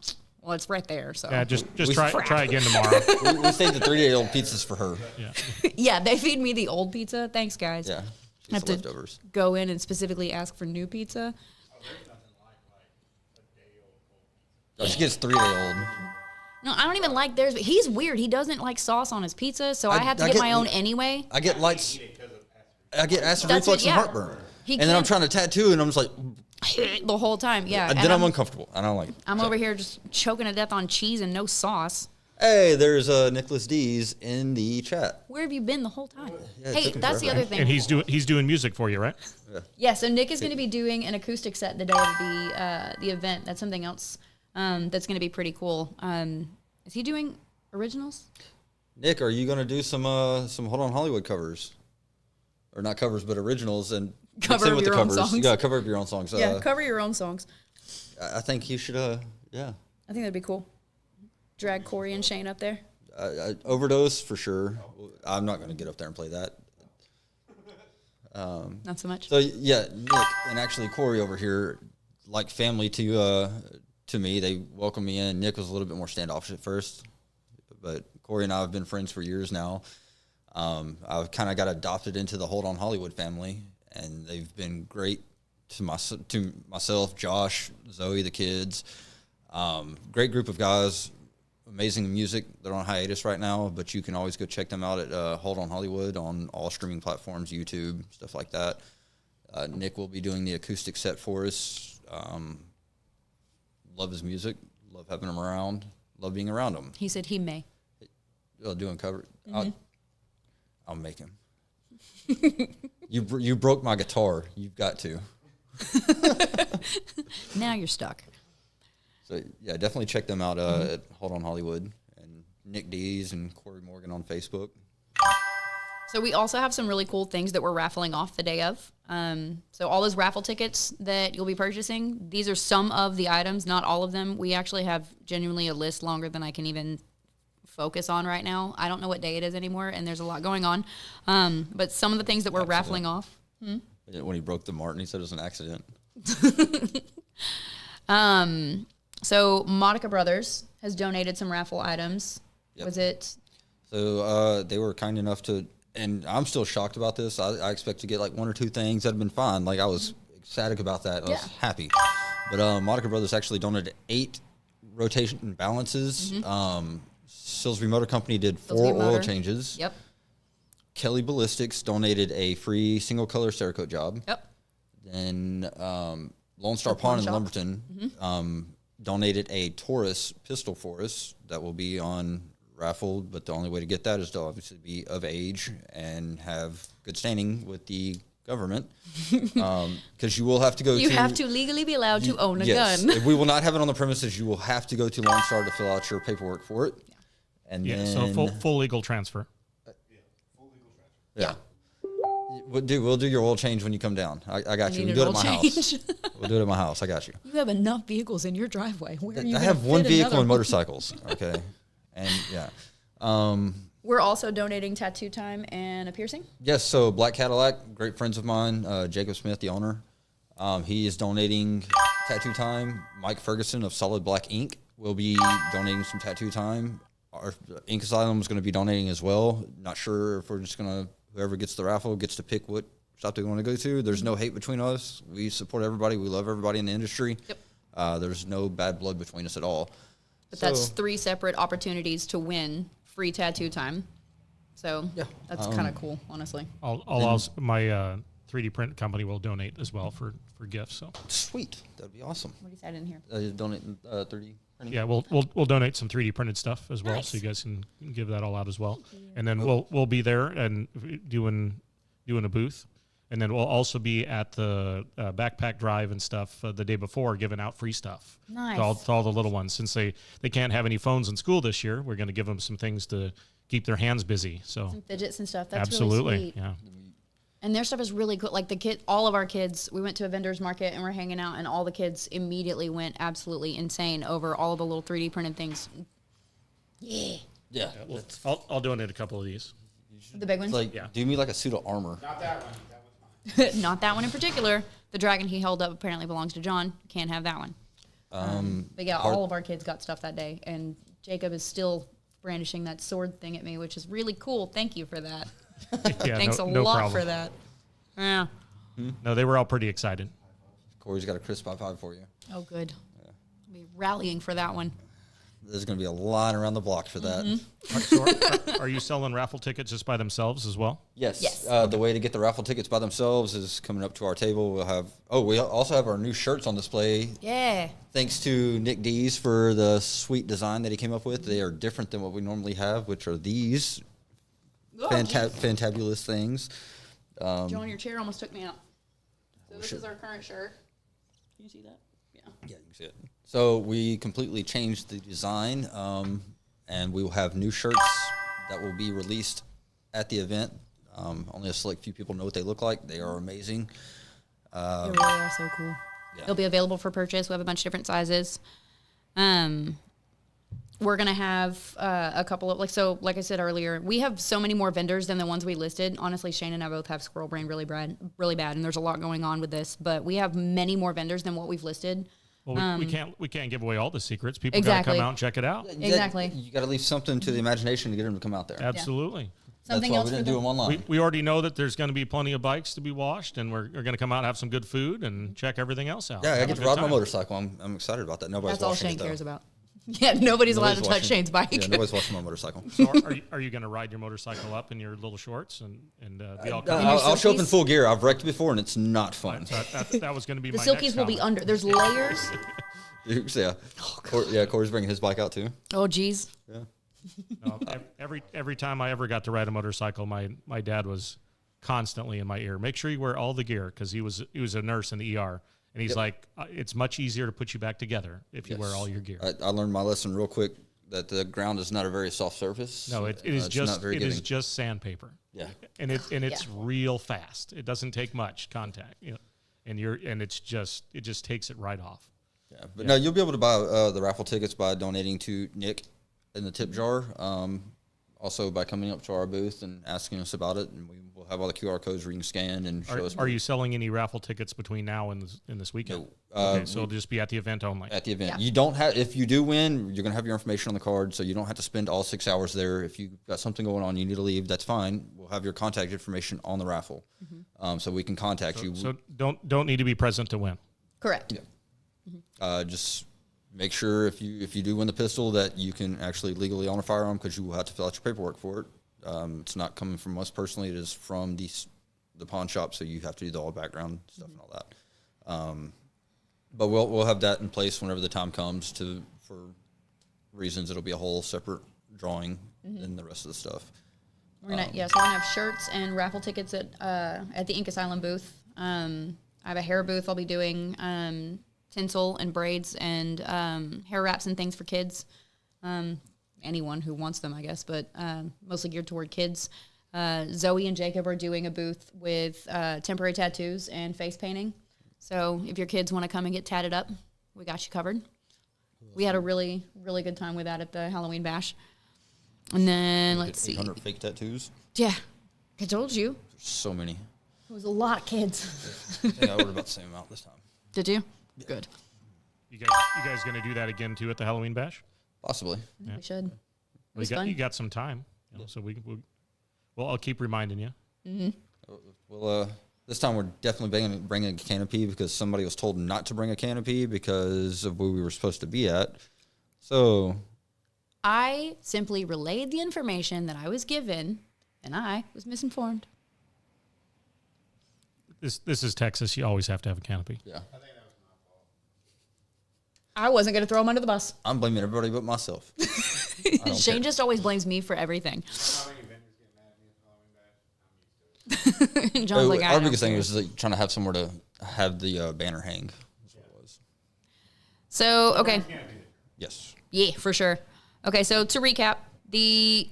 S2: well, it's right there. So
S4: Yeah, just try again tomorrow.
S3: we saved the 3-day-old pizzas for her.
S4: Yeah.
S2: yeah, they feed me the old pizza. Thanks, guys.
S3: Yeah.
S2: I have
S3: The
S2: to
S3: leftovers.
S2: go in and specifically ask for new pizza.
S3: Oh, she gets 3-day-old.
S2: No, I don't even like theirs. But he's weird. He doesn't like sauce on his pizza, so I have to get my own anyway.
S3: I get lights. I get acid
S2: That's
S3: reflux
S2: it,
S3: and
S2: yeah.
S3: heartburn.
S2: He
S3: And then I'm
S2: can't-
S3: trying to tattoo, and I'm just like,
S2: the whole time. Yeah.
S3: and then I'm uncomfortable. I don't like it.
S2: I'm over here just choking to death on cheese and no sauce.
S3: Hey, there's Nicholas D's in the chat.
S2: Where have you been the whole time?
S3: Yeah, it
S2: Hey,
S3: took him
S2: that's the
S3: forever.
S2: other thing.
S4: And he's doing music for you, right?
S2: Yeah, so Nick is going to be doing an acoustic set the day of the event. That's something else that's going to be pretty cool. Is he doing originals?
S3: Nick, are you going to do some Hold On Hollywood covers? Or not covers, but originals, and mix
S2: Cover
S3: in
S2: of
S3: with
S2: your
S3: the
S2: own
S3: covers.
S2: songs.
S3: Yeah, cover up your own songs.
S2: Yeah, cover your own songs.
S3: I think you should, yeah.
S2: I think that'd be cool. Drag Corey and Shane up there.
S3: Overdose for sure. I'm not going to get up there and play that.
S2: Not so much.
S3: So yeah, Nick and actually Corey over here, like family to me. They welcomed me in. Nick was a little bit more standoffish at first, but Corey and I have been friends for years now. I've kind of got adopted into the Hold On Hollywood family, and they've been great to myself, Josh, Zoe, the kids. Great group of guys. Amazing music. They're on hiatus right now, but you can always go check them out at Hold On Hollywood on all streaming platforms, YouTube, stuff like that. Nick will be doing the acoustic set for us. Love his music. Love having him around. Love being around him.
S2: He said he may.
S3: Doing cover. I'll make him. You broke my guitar. You've got to.
S2: Now you're stuck.
S3: So yeah, definitely check them out at Hold On Hollywood and Nick Dees and Corey Morgan on Facebook.
S2: So we also have some really cool things that we're raffling off the day of. So all those raffle tickets that you'll be purchasing, these are some of the items, not all of them. We actually have genuinely a list longer than I can even focus on right now. I don't know what day it is anymore, and there's a lot going on. But some of the things that we're raffling off.
S3: When he broke the Martin, he said it was an accident.
S2: So Monica Brothers has donated some raffle items.
S3: Yep.
S2: Was it?
S3: So they were kind enough to, and I'm still shocked about this. I expect to get like one or two things that have been fine. Like I was ecstatic about that. I was happy. But Monica Brothers actually donated 8 rotation balances. Silsbee Motor Company did 4 oil changes.
S2: Yep.
S3: Kelly Ballistics donated a free single color Cerakote job.
S2: Yep.
S3: Then Lone Star Pawn in Lumberton donated a Taurus pistol for us that will be on raffle, but the only way to get that is to obviously be of age and have good standing with the government, because you will have to go
S2: You have to legally be allowed to own a gun.
S3: If we will not have it on the premises, you will have to go to Lone Star to fill out your paperwork for it. And then,
S4: so full legal transfer.
S3: Yeah. We'll do your oil change when you come down. I got you.
S2: Need
S3: We'll do
S2: an
S3: it at my
S2: oil
S3: house.
S2: change.
S3: We'll do it at my house. I got you.
S2: You have enough vehicles in your driveway. Where are you
S3: I
S2: gonna
S3: have one
S2: fit
S3: vehicle
S2: another
S3: and
S2: one?
S3: motorcycles. Okay. And yeah.
S2: We're also donating tattoo time and a piercing.
S3: Yes, so Black Cadillac, great friends of mine, Jacob Smith, the owner. He is donating tattoo time. Mike Ferguson of Solid Black Ink will be donating some tattoo time. Our Ink Asylum is going to be donating as well. Not sure if we're just going to, whoever gets the raffle gets to pick what shop they want to go to. There's no hate between us. We support everybody. We love everybody in the industry.
S2: Yep.
S3: There's no bad blood between us at all.
S2: But that's 3 separate opportunities to win free tattoo time. So that's kind of cool, honestly.
S4: I'll also, my 3D print company will donate as well for gifts. So
S3: Sweet. That'd be awesome.
S2: What do you say in here?
S3: Donate 30 printing.
S4: yeah, we'll donate some 3D printed stuff as well,
S2: Nice.
S4: so you guys can give that all out as well. And then we'll be there and doing a booth, and then we'll also be at the backpack drive and stuff the day before, giving out free stuff
S2: Nice.
S4: to all the little ones. Since they can't have any phones in school this year, we're going to give them some things to keep their hands busy. So
S2: Some fidgets and stuff. That's
S4: absolutely,
S2: really sweet.
S4: yeah.
S2: And their stuff is really cool. Like all of our kids, we went to a vendor's market and we're hanging out, and all the kids immediately went absolutely insane over all of the little 3D printed things. Yeah.
S3: Yeah.
S4: I'll donate a couple of these.
S2: The big ones?
S3: Like,
S4: Yeah.
S3: do me like a suit of armor.
S5: Not that one. That one's mine.
S2: Not that one in particular. The dragon he held up apparently belongs to John. Can't have that one. But yeah, all of our kids got stuff that day, and Jacob is still brandishing that sword thing at me, which is really cool. Thank you for that.
S4: Yeah,
S2: Thanks a
S4: no
S2: lot
S4: problem.
S2: for that. Yeah.
S4: No, they were all pretty excited.
S3: Corey's got a crisp high five for you.
S2: Oh, good. I'll be rallying for that one.
S3: There's going to be a line around the block for that.
S2: Mm-hmm.
S4: So are you selling raffle tickets just by themselves as well?
S3: Yes.
S2: Yes.
S3: The way to get the raffle tickets by themselves is coming up to our table. We'll have, we also have our new shirts on display.
S2: Yeah.
S3: Thanks to Nick Dees for the sweet design that he came up with. They are different than what we normally have, which are these fantabulous things.
S2: John, your chair almost took me out. So this
S3: shit.
S2: is our current shirt. Can you see that? Yeah.
S3: Yeah, you can see it. So we completely changed the design, and we will have new shirts that will be released at the event. Only a select few people know what they look like. They are amazing.
S2: They really are so cool.
S3: Yeah.
S2: They'll be available for purchase. We have a bunch of different sizes. We're going to have a couple of, like I said earlier, we have so many more vendors than the ones we listed. Honestly, Shane and I both have squirrel brain really bad, and there's a lot going on with this. But we have many more vendors than what we've listed.
S4: Well, we can't give away all the secrets. People
S2: Exactly.
S4: got to come out and check it out.
S2: Exactly.
S3: You got to leave something to the imagination to get them to come out there.
S4: Absolutely.
S2: Something
S3: That's why
S2: else
S3: we
S2: for
S3: didn't do
S2: them.
S3: them online.
S4: We already know that there's going to be plenty of bikes to be washed, and we're going to come out and have some good food and check everything else out.
S3: Yeah, I
S4: Have
S3: get
S4: a
S3: to
S4: good
S3: ride my
S4: time.
S3: motorcycle. I'm excited about that. Nobody's
S2: That's all
S3: washing
S2: Shane
S3: it, though.
S2: cares about. Yeah, nobody's allowed to touch
S3: washing-
S2: Shane's bike.
S3: Yeah, nobody's washing my motorcycle.
S4: So are you going to ride your motorcycle up in your little shorts and be all covered?
S3: I'll show up in
S2: silkies?
S3: full gear. I've wrecked before, and it's not fun.
S4: So that was going to be
S2: The
S4: my next
S2: silkies will be
S4: comment.
S2: under. There's layers.
S3: Yeah. Corey's bringing his bike out, too.
S2: Oh, geez.
S3: Yeah.
S4: No, every time I ever got to ride a motorcycle, my dad was constantly in my ear. Make sure you wear all the gear, because he was a nurse in the ER, and he's like, it's much easier to put you back together if you wear all your gear.
S3: I learned my lesson real quick that the ground is not a very soft surface.
S4: No, it is
S3: it's not
S4: just
S3: very
S4: it is
S3: giving.
S4: just sandpaper.
S3: Yeah.
S4: and it's real fast. It doesn't take much contact, and it just takes it right off.
S3: Yeah, but no, you'll be able to buy the raffle tickets by donating to Nick in the tip jar. Also by coming up to our booth and asking us about it, and we will have all the QR codes where you can scan and show us.
S4: Are you selling any raffle tickets between now and this weekend?
S3: No.
S4: Okay, so it'll just be at the event only.
S3: At the event?
S2: Yeah.
S3: You don't have. If you do win, you're gonna have your information on the card, so you don't have to spend all 6 hours there. If you got something going on, you need to leave. That's fine. We'll have your contact information on the raffle, so we can contact you.
S4: So don't need to be present to win.
S2: Correct.
S3: Just make sure if you do win the pistol that you can actually legally own a firearm, because you will have to fill out your paperwork for it. It's not coming from us personally; it is from the pawn shop, so you have to do all the background stuff and all that. But we'll have that in place whenever the time comes. For reasons, it'll be a whole separate drawing than the rest of the stuff.
S2: We're gonna so we're gonna have shirts and raffle tickets at the Ink Asylum booth. I have a hair booth. I'll be doing tinsel and braids and hair wraps and things for kids. Anyone who wants them, I guess, but mostly geared toward kids. Zoe and Jacob are doing a booth with temporary tattoos and face painting. So if your kids want to come and get tatted up, we got you covered. We had a really, really good time with that at the Halloween bash. And then let's see.
S3: 800 fake tattoos.
S2: Yeah, I told you.
S3: There's so many.
S2: It was a lot of kids.
S3: I think I ordered about the same amount this time.
S2: Did you? Good.
S4: You guys going to do that again too at the Halloween bash?
S3: Possibly.
S2: We should. It
S4: Well,
S2: was
S4: you
S2: fun.
S4: got some time, so well, I'll keep reminding you.
S3: Well, this time we're definitely bringing a canopy, because somebody was told not to bring a canopy because of where we were supposed to be at. So
S2: I simply relayed the information that I was given, and I was misinformed.
S4: This is Texas. You always have to have a canopy.
S3: yeah,
S2: I wasn't going to throw him under the bus.
S3: I'm blaming everybody but myself. don't
S2: Shane
S3: care.
S2: just always blames me for everything.
S5: How many vendors get mad at me at the Halloween bash? I'm used to it.
S2: John's like, I
S3: Our
S2: don't
S3: biggest thing
S2: care.
S3: is like trying to have somewhere to have the banner hang. That's what it was.
S2: So, okay.
S3: Yes.
S2: Yeah, for sure. Okay, so to recap, the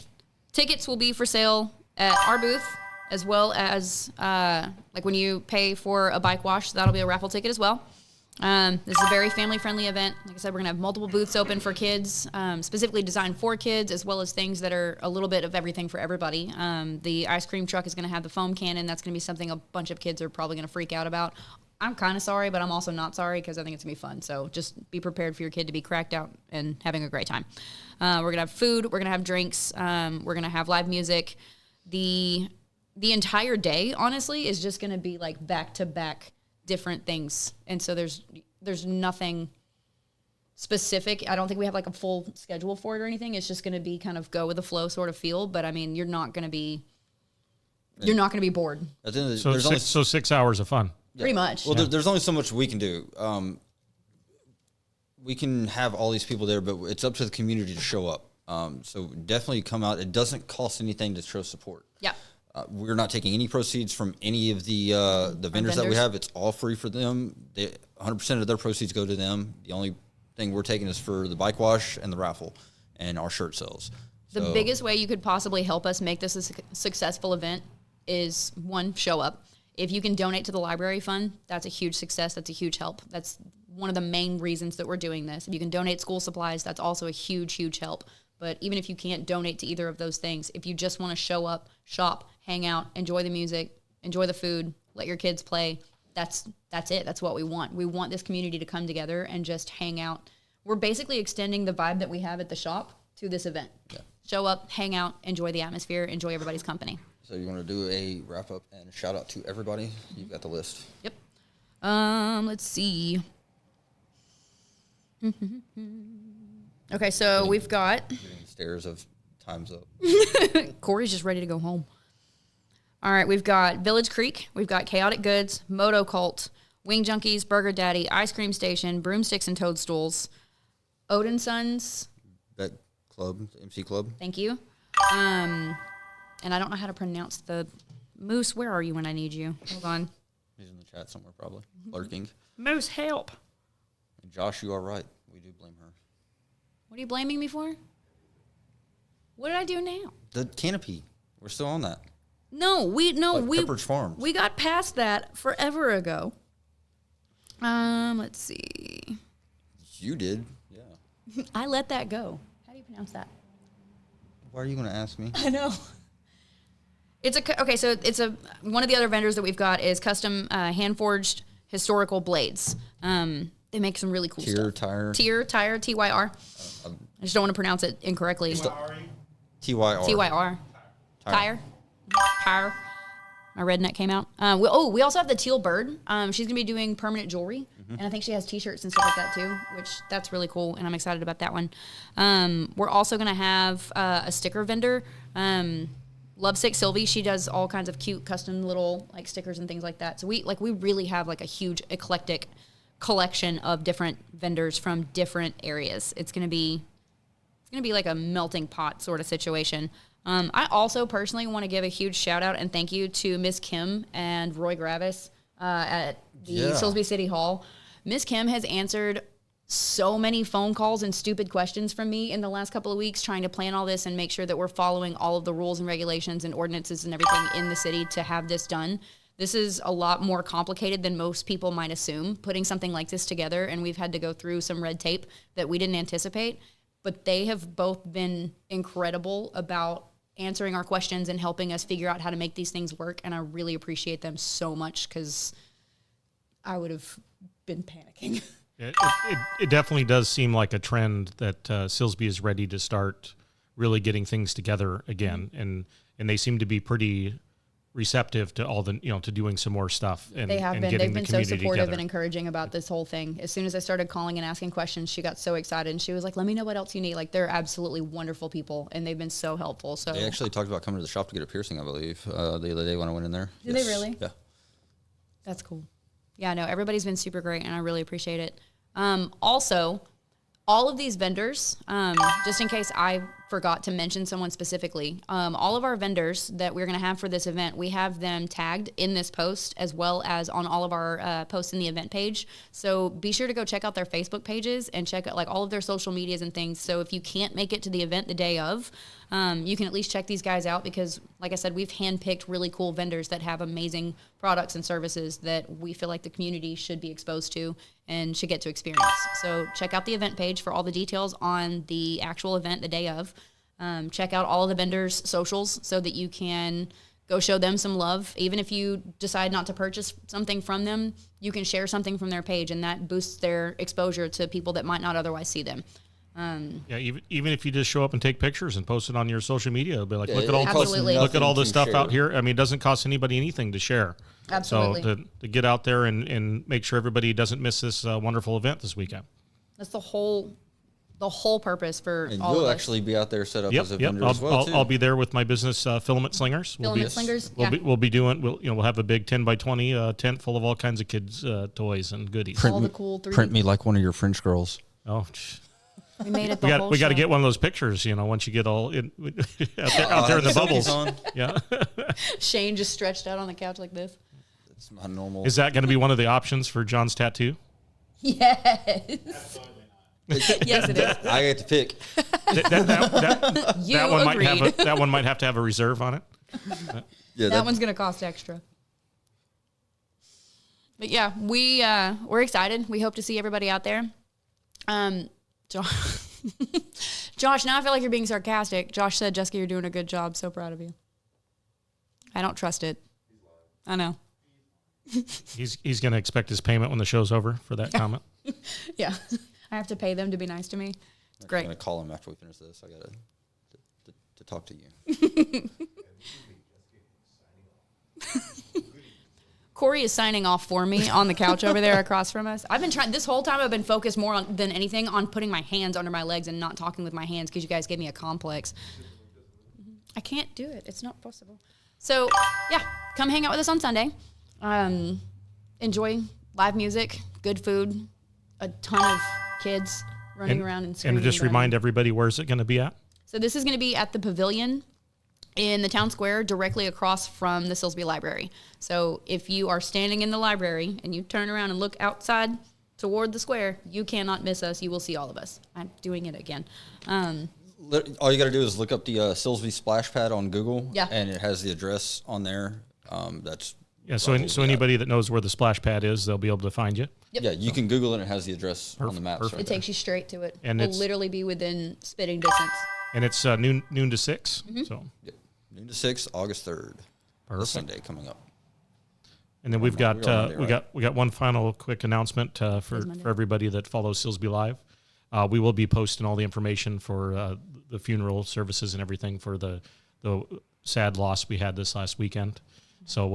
S2: tickets will be for sale at our booth, as well as like when you pay for a bike wash, that'll be a raffle ticket as well. This is a very family-friendly event. Like I said, we're going to have multiple booths open for kids, specifically designed for kids, as well as things that are a little bit of everything for everybody. The ice cream truck is going to have the foam cannon. That's going to be something a bunch of kids are probably going to freak out about. I'm kind of sorry, but I'm also not sorry, because I think it's going to be fun. So just be prepared for your kid to be cracked out and having a great time. We're going to have food. We're going to have drinks. We're going to have live music. The entire day, honestly, is just going to be like back-to-back different things. And so there's nothing specific. I don't think we have like a full schedule for it or anything. It's just going to be kind of go with the flow sort of feel. But I mean, you're not going to be bored.
S3: At the end of the,
S4: So
S3: there's only
S4: 6 hours of fun.
S2: Pretty much.
S3: Well, there's only so much we can do. We can have all these people there, but it's up to the community to show up. So definitely come out. It doesn't cost anything to show support.
S2: Yeah.
S3: We're not taking any proceeds from any of the vendors that we
S2: vendors.
S3: have. It's all free for them. 100% of their proceeds go to them. The only thing we're taking is for the bike wash and the raffle and our shirt sales.
S2: The
S3: So-
S2: biggest way you could possibly help us make this a successful event is, one, show up. If you can donate to the library fund, that's a huge success. That's a huge help. That's one of the main reasons that we're doing this. If you can donate school supplies, that's also a huge, huge help. But even if you can't donate to either of those things, if you just want to show up, shop, hang out, enjoy the music, enjoy the food, let your kids play, that's it. That's what we want. We want this community to come together and just hang out. We're basically extending the vibe that we have at the shop to this event. Yeah. Show up, hang out, enjoy the atmosphere, enjoy everybody's company.
S3: So you want to do a wrap up and shout out to everybody? You've got the list.
S2: Yep. Let's see. Okay, so we've got...
S3: Getting stares of time's up.
S2: Corey's just ready to go home. All right, we've got Village Creek. We've got Chaotic Goods, Moto Cult, Wing Junkies, Burger Daddy, Ice Cream Station, Broomsticks and Toadstools, Odin Sons.
S3: That club, MC Club.
S2: Thank you. And I don't know how to pronounce the... Moose, where are you when I need you? Hold on.
S3: He's in the chat somewhere, probably. Lurking.
S2: Moose, help.
S3: And Josh, you are right. We do blame her.
S2: What are you blaming me for? What did I do now?
S3: The canopy. We're still on that.
S2: We
S3: Pepperidge Farms.
S2: We got past that forever ago. Let's see.
S3: You did. Yeah.
S2: I let that go. How do you pronounce that?
S3: Why are you going to ask me?
S2: I know. So one of the other vendors that we've got is custom hand forged historical blades. They make some really cool stuff. Tier Tire, TYR. I just don't want to pronounce it incorrectly.
S3: TYR.
S2: TYR. Tire. My redneck came out. We also have the Teal Bird. She's going to be doing permanent jewelry. And I think she has T-shirts and stuff like that too, which that's really cool. And I'm excited about that one. We're also going to have a sticker vendor. Lovesick Sylvie, she does all kinds of cute custom little like stickers and things like that. So we really have like a huge eclectic collection of different vendors from different areas. It's going to be like a melting pot sort of situation. I also personally want to give a huge shout out and thank you to Miss Kim and Roy Gravis at the Silsbee City Hall. Miss Kim has answered so many phone calls and stupid questions from me in the last couple of weeks trying to plan all this and make sure that we're following all of the rules and regulations and ordinances and everything in the city to have this done. This is a lot more complicated than most people might assume, putting something like this together, and we've had to go through some red tape that we didn't anticipate. But they have both been incredible about answering our questions and helping us figure out how to make these things work, and I really appreciate them so much because I would have been panicking.
S4: It definitely does seem like a trend that Silsbee is ready to start really getting things together again, and they seem to be pretty receptive to all the to doing some more stuff. And
S2: they have been. They've been so supportive
S4: together.
S2: and encouraging about this whole thing. As soon as I started calling and asking questions, she got so excited and she was like, "Let me know what else you need." Like they're absolutely wonderful people and they've been so helpful. So
S3: they actually talked about coming to the shop to get a piercing, I believe, the other day when I went in there.
S2: Did they really?
S3: Yeah.
S2: That's cool. Yeah, no, everybody's been super great and I really appreciate it. Also, all of these vendors, just in case I forgot to mention someone specifically, all of our vendors that we're going to have for this event, we have them tagged in this post as well as on all of our posts in the event page. So be sure to go check out their Facebook pages and check out like all of their social medias and things. So if you can't make it to the event the day of, you can at least check these guys out because, like I said, we've handpicked really cool vendors that have amazing products and services that we feel like the community should be exposed to and should get to experience. So check out the event page for all the details on the actual event the day of. Check out all of the vendors' socials so that you can go show them some love. Even if you decide not to purchase something from them, you can share something from their page, and that boosts their exposure to people that might not otherwise see them.
S4: Even if you just show up and take pictures and post it on your social media, it'll be like, look at all this stuff
S3: share.
S4: out here. I mean, it doesn't cost anybody anything to share.
S2: Absolutely.
S4: So to get out there and make sure everybody doesn't miss this wonderful event this weekend.
S2: That's the whole purpose for
S3: and
S2: all of us.
S3: you'll actually be out there set up as a vendor as well, too.
S4: I'll be there with my business, Filament Slingers. We'll be doing. We'll have a big 10x20 tent full of all kinds of kids' toys and goodies.
S2: All the cool 3D.
S3: Print me like one of your French girls.
S4: Oh.
S2: We made it.
S4: We got to get one of those pictures. Once you get all in, out there in the bubbles. Yeah.
S2: Shane just stretched out on the couch like this.
S3: It's not normal.
S4: Is that going to be one of the options for John's tattoo?
S2: Yes.
S5: Absolutely not.
S2: Yes, it is.
S3: I get to pick.
S4: That one might have to have a reserve on it.
S3: Yeah,
S2: that one's going to cost extra. But yeah, we're excited. We hope to see everybody out there. Josh, Josh, now I feel like you're being sarcastic. Josh said, Jessica, you're doing a good job. So proud of you. I don't trust it. I know.
S4: He's going to expect his payment when the show's over for that comment.
S2: Yeah. I have to pay them to be nice to me. It's great.
S3: I'm going to call him after we finish this. I got to talk to you.
S2: Corey is signing off for me on the couch over there across from us. I've been trying this whole time. I've been focused more on than anything on putting my hands under my legs and not talking with my hands because you guys gave me a complex. I can't do it. It's not possible. So yeah, come hang out with us on Sunday. Enjoy live music, good food, a ton of kids running around and screaming.
S4: And just remind everybody, where's it going to be at?
S2: So this is going to be at the Pavilion in the town square, directly across from the Silsbee Library. So if you are standing in the library and you turn around and look outside toward the square, you cannot miss us. You will see all of us. I'm doing it again.
S3: All you got to do is look up the Silsbee splash pad on Google.
S2: Yeah.
S3: And it has the address on there. That's
S4: So anybody that knows where the splash pad is, they'll be able to find you.
S2: Yep.
S3: Yeah, you can Google it and it has the address on the maps.
S4: Perfect.
S3: Right
S2: It takes you straight to it.
S4: And
S2: We'll
S4: it's-
S2: literally be within spitting distance.
S4: And it's noon to 6.
S2: Mm-hmm.
S4: So,
S3: Yep. Noon to 6, August 3rd. This Sunday coming up.
S4: and then we've
S3: We are
S4: got
S3: Monday,
S4: we
S3: right?
S4: got one final quick announcement for everybody that follows Silsbee Live. We will be posting all the information for the funeral services and everything for the sad loss we had this last weekend. So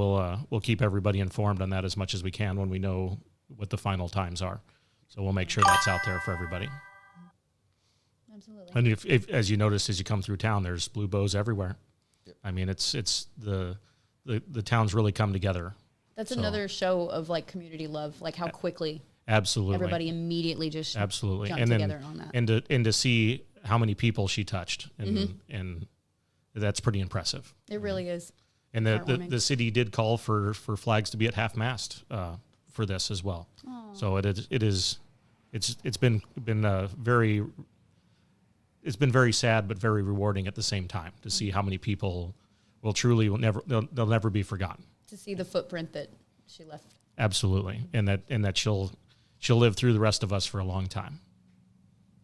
S4: we'll keep everybody informed on that as much as we can when we know what the final times are. So we'll make sure that's out there for everybody.
S2: Absolutely.
S4: And if as you notice as you come through town, there's blue bows everywhere.
S3: Yep.
S4: I mean, it's the town's really come together.
S2: That's
S4: So-
S2: another show of like community love, like how quickly
S4: Absolutely.
S2: everybody immediately just
S4: Absolutely.
S2: jumped
S4: And then
S2: together on that.
S4: and to see how many people she touched and that's pretty impressive.
S2: It really is.
S4: And
S2: Heartwarming.
S4: the city did call for flags to be at half mast for this as well. So it's been very sad but very rewarding at the same time to see how many people they'll never be forgotten.
S2: To see the footprint that she left.
S4: Absolutely. And that she'll live through the rest of us for a long time.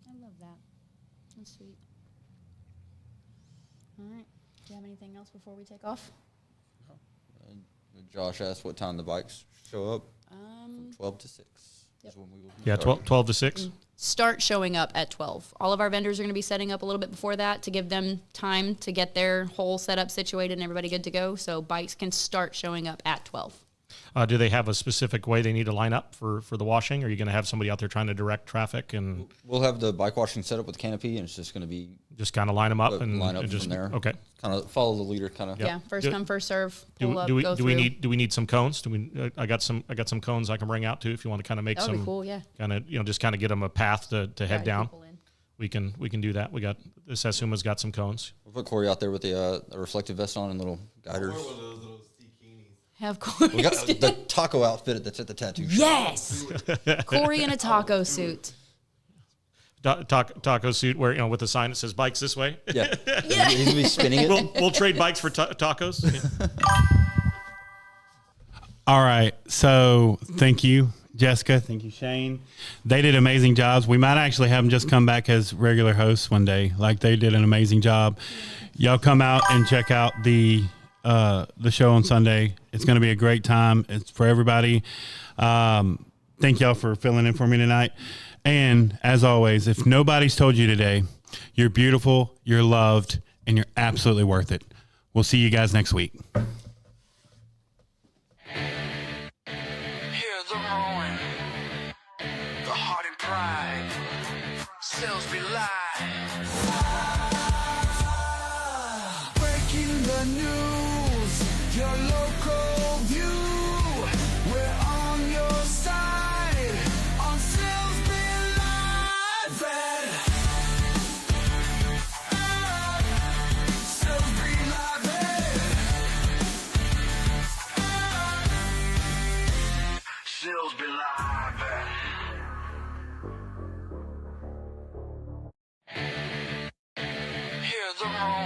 S2: I love that. That's sweet. All right. Do you have anything else before we take off?
S3: Josh asked what time the bikes show up. From 12 to 6 is when we will be
S4: Yeah,
S3: starting.
S4: 12 to 6.
S2: Start showing up at 12. All of our vendors are going to be setting up a little bit before that to give them time to get their whole setup situated and everybody good to go. So bikes can start showing up at 12.
S4: Do they have a specific way they need to line up for the washing? Or are you going to have somebody out there trying to direct traffic and
S3: We'll have the bike washing set up with canopy, and it's just going to be
S4: just kind of line them up and
S3: line up
S4: just
S3: from there.
S4: Okay.
S3: Kind of follow the leader, kind of.
S2: Yeah. First come, first serve.
S4: Do
S2: Pull up,
S4: we
S2: go
S4: do we
S2: through.
S4: need some cones? Do we? I got some cones I can bring out too if you want to kind of make
S2: That would
S4: some
S2: be cool, yeah.
S4: kind of just kind of get them a path to head
S2: Guide
S4: down.
S2: people in.
S4: We can do that. We got this Asuma's got some cones.
S3: We'll put Corey out there with the reflective vest on and little guiders.
S5: Or one of those little bikinis.
S2: Of course.
S3: We got the taco outfit that's at the tattoo shop.
S2: Yes. Corey in a taco suit.
S4: Taco suit where with a sign that says bikes this way.
S3: Yeah. He's going to be spinning it.
S4: We'll trade bikes for tacos.
S5: All right. So thank you, Jessica. Thank you, Shane. They did amazing jobs. We might actually have them just come back as regular hosts one day. Like they did an amazing job. Y'all come out and check out the show on Sunday. It's going to be a great time. It's for everybody. Thank y'all for filling in for me tonight. And as always, if nobody's told you today, you're beautiful, you're loved, and you're absolutely worth it. We'll see you guys next week.
S1: Hear the roaring, the heart and pride, Silsbee live. Breaking the news, your local view. We're on your side on Silsbee Live. Silsbee Live. Silsbee Live. Hear the roaring.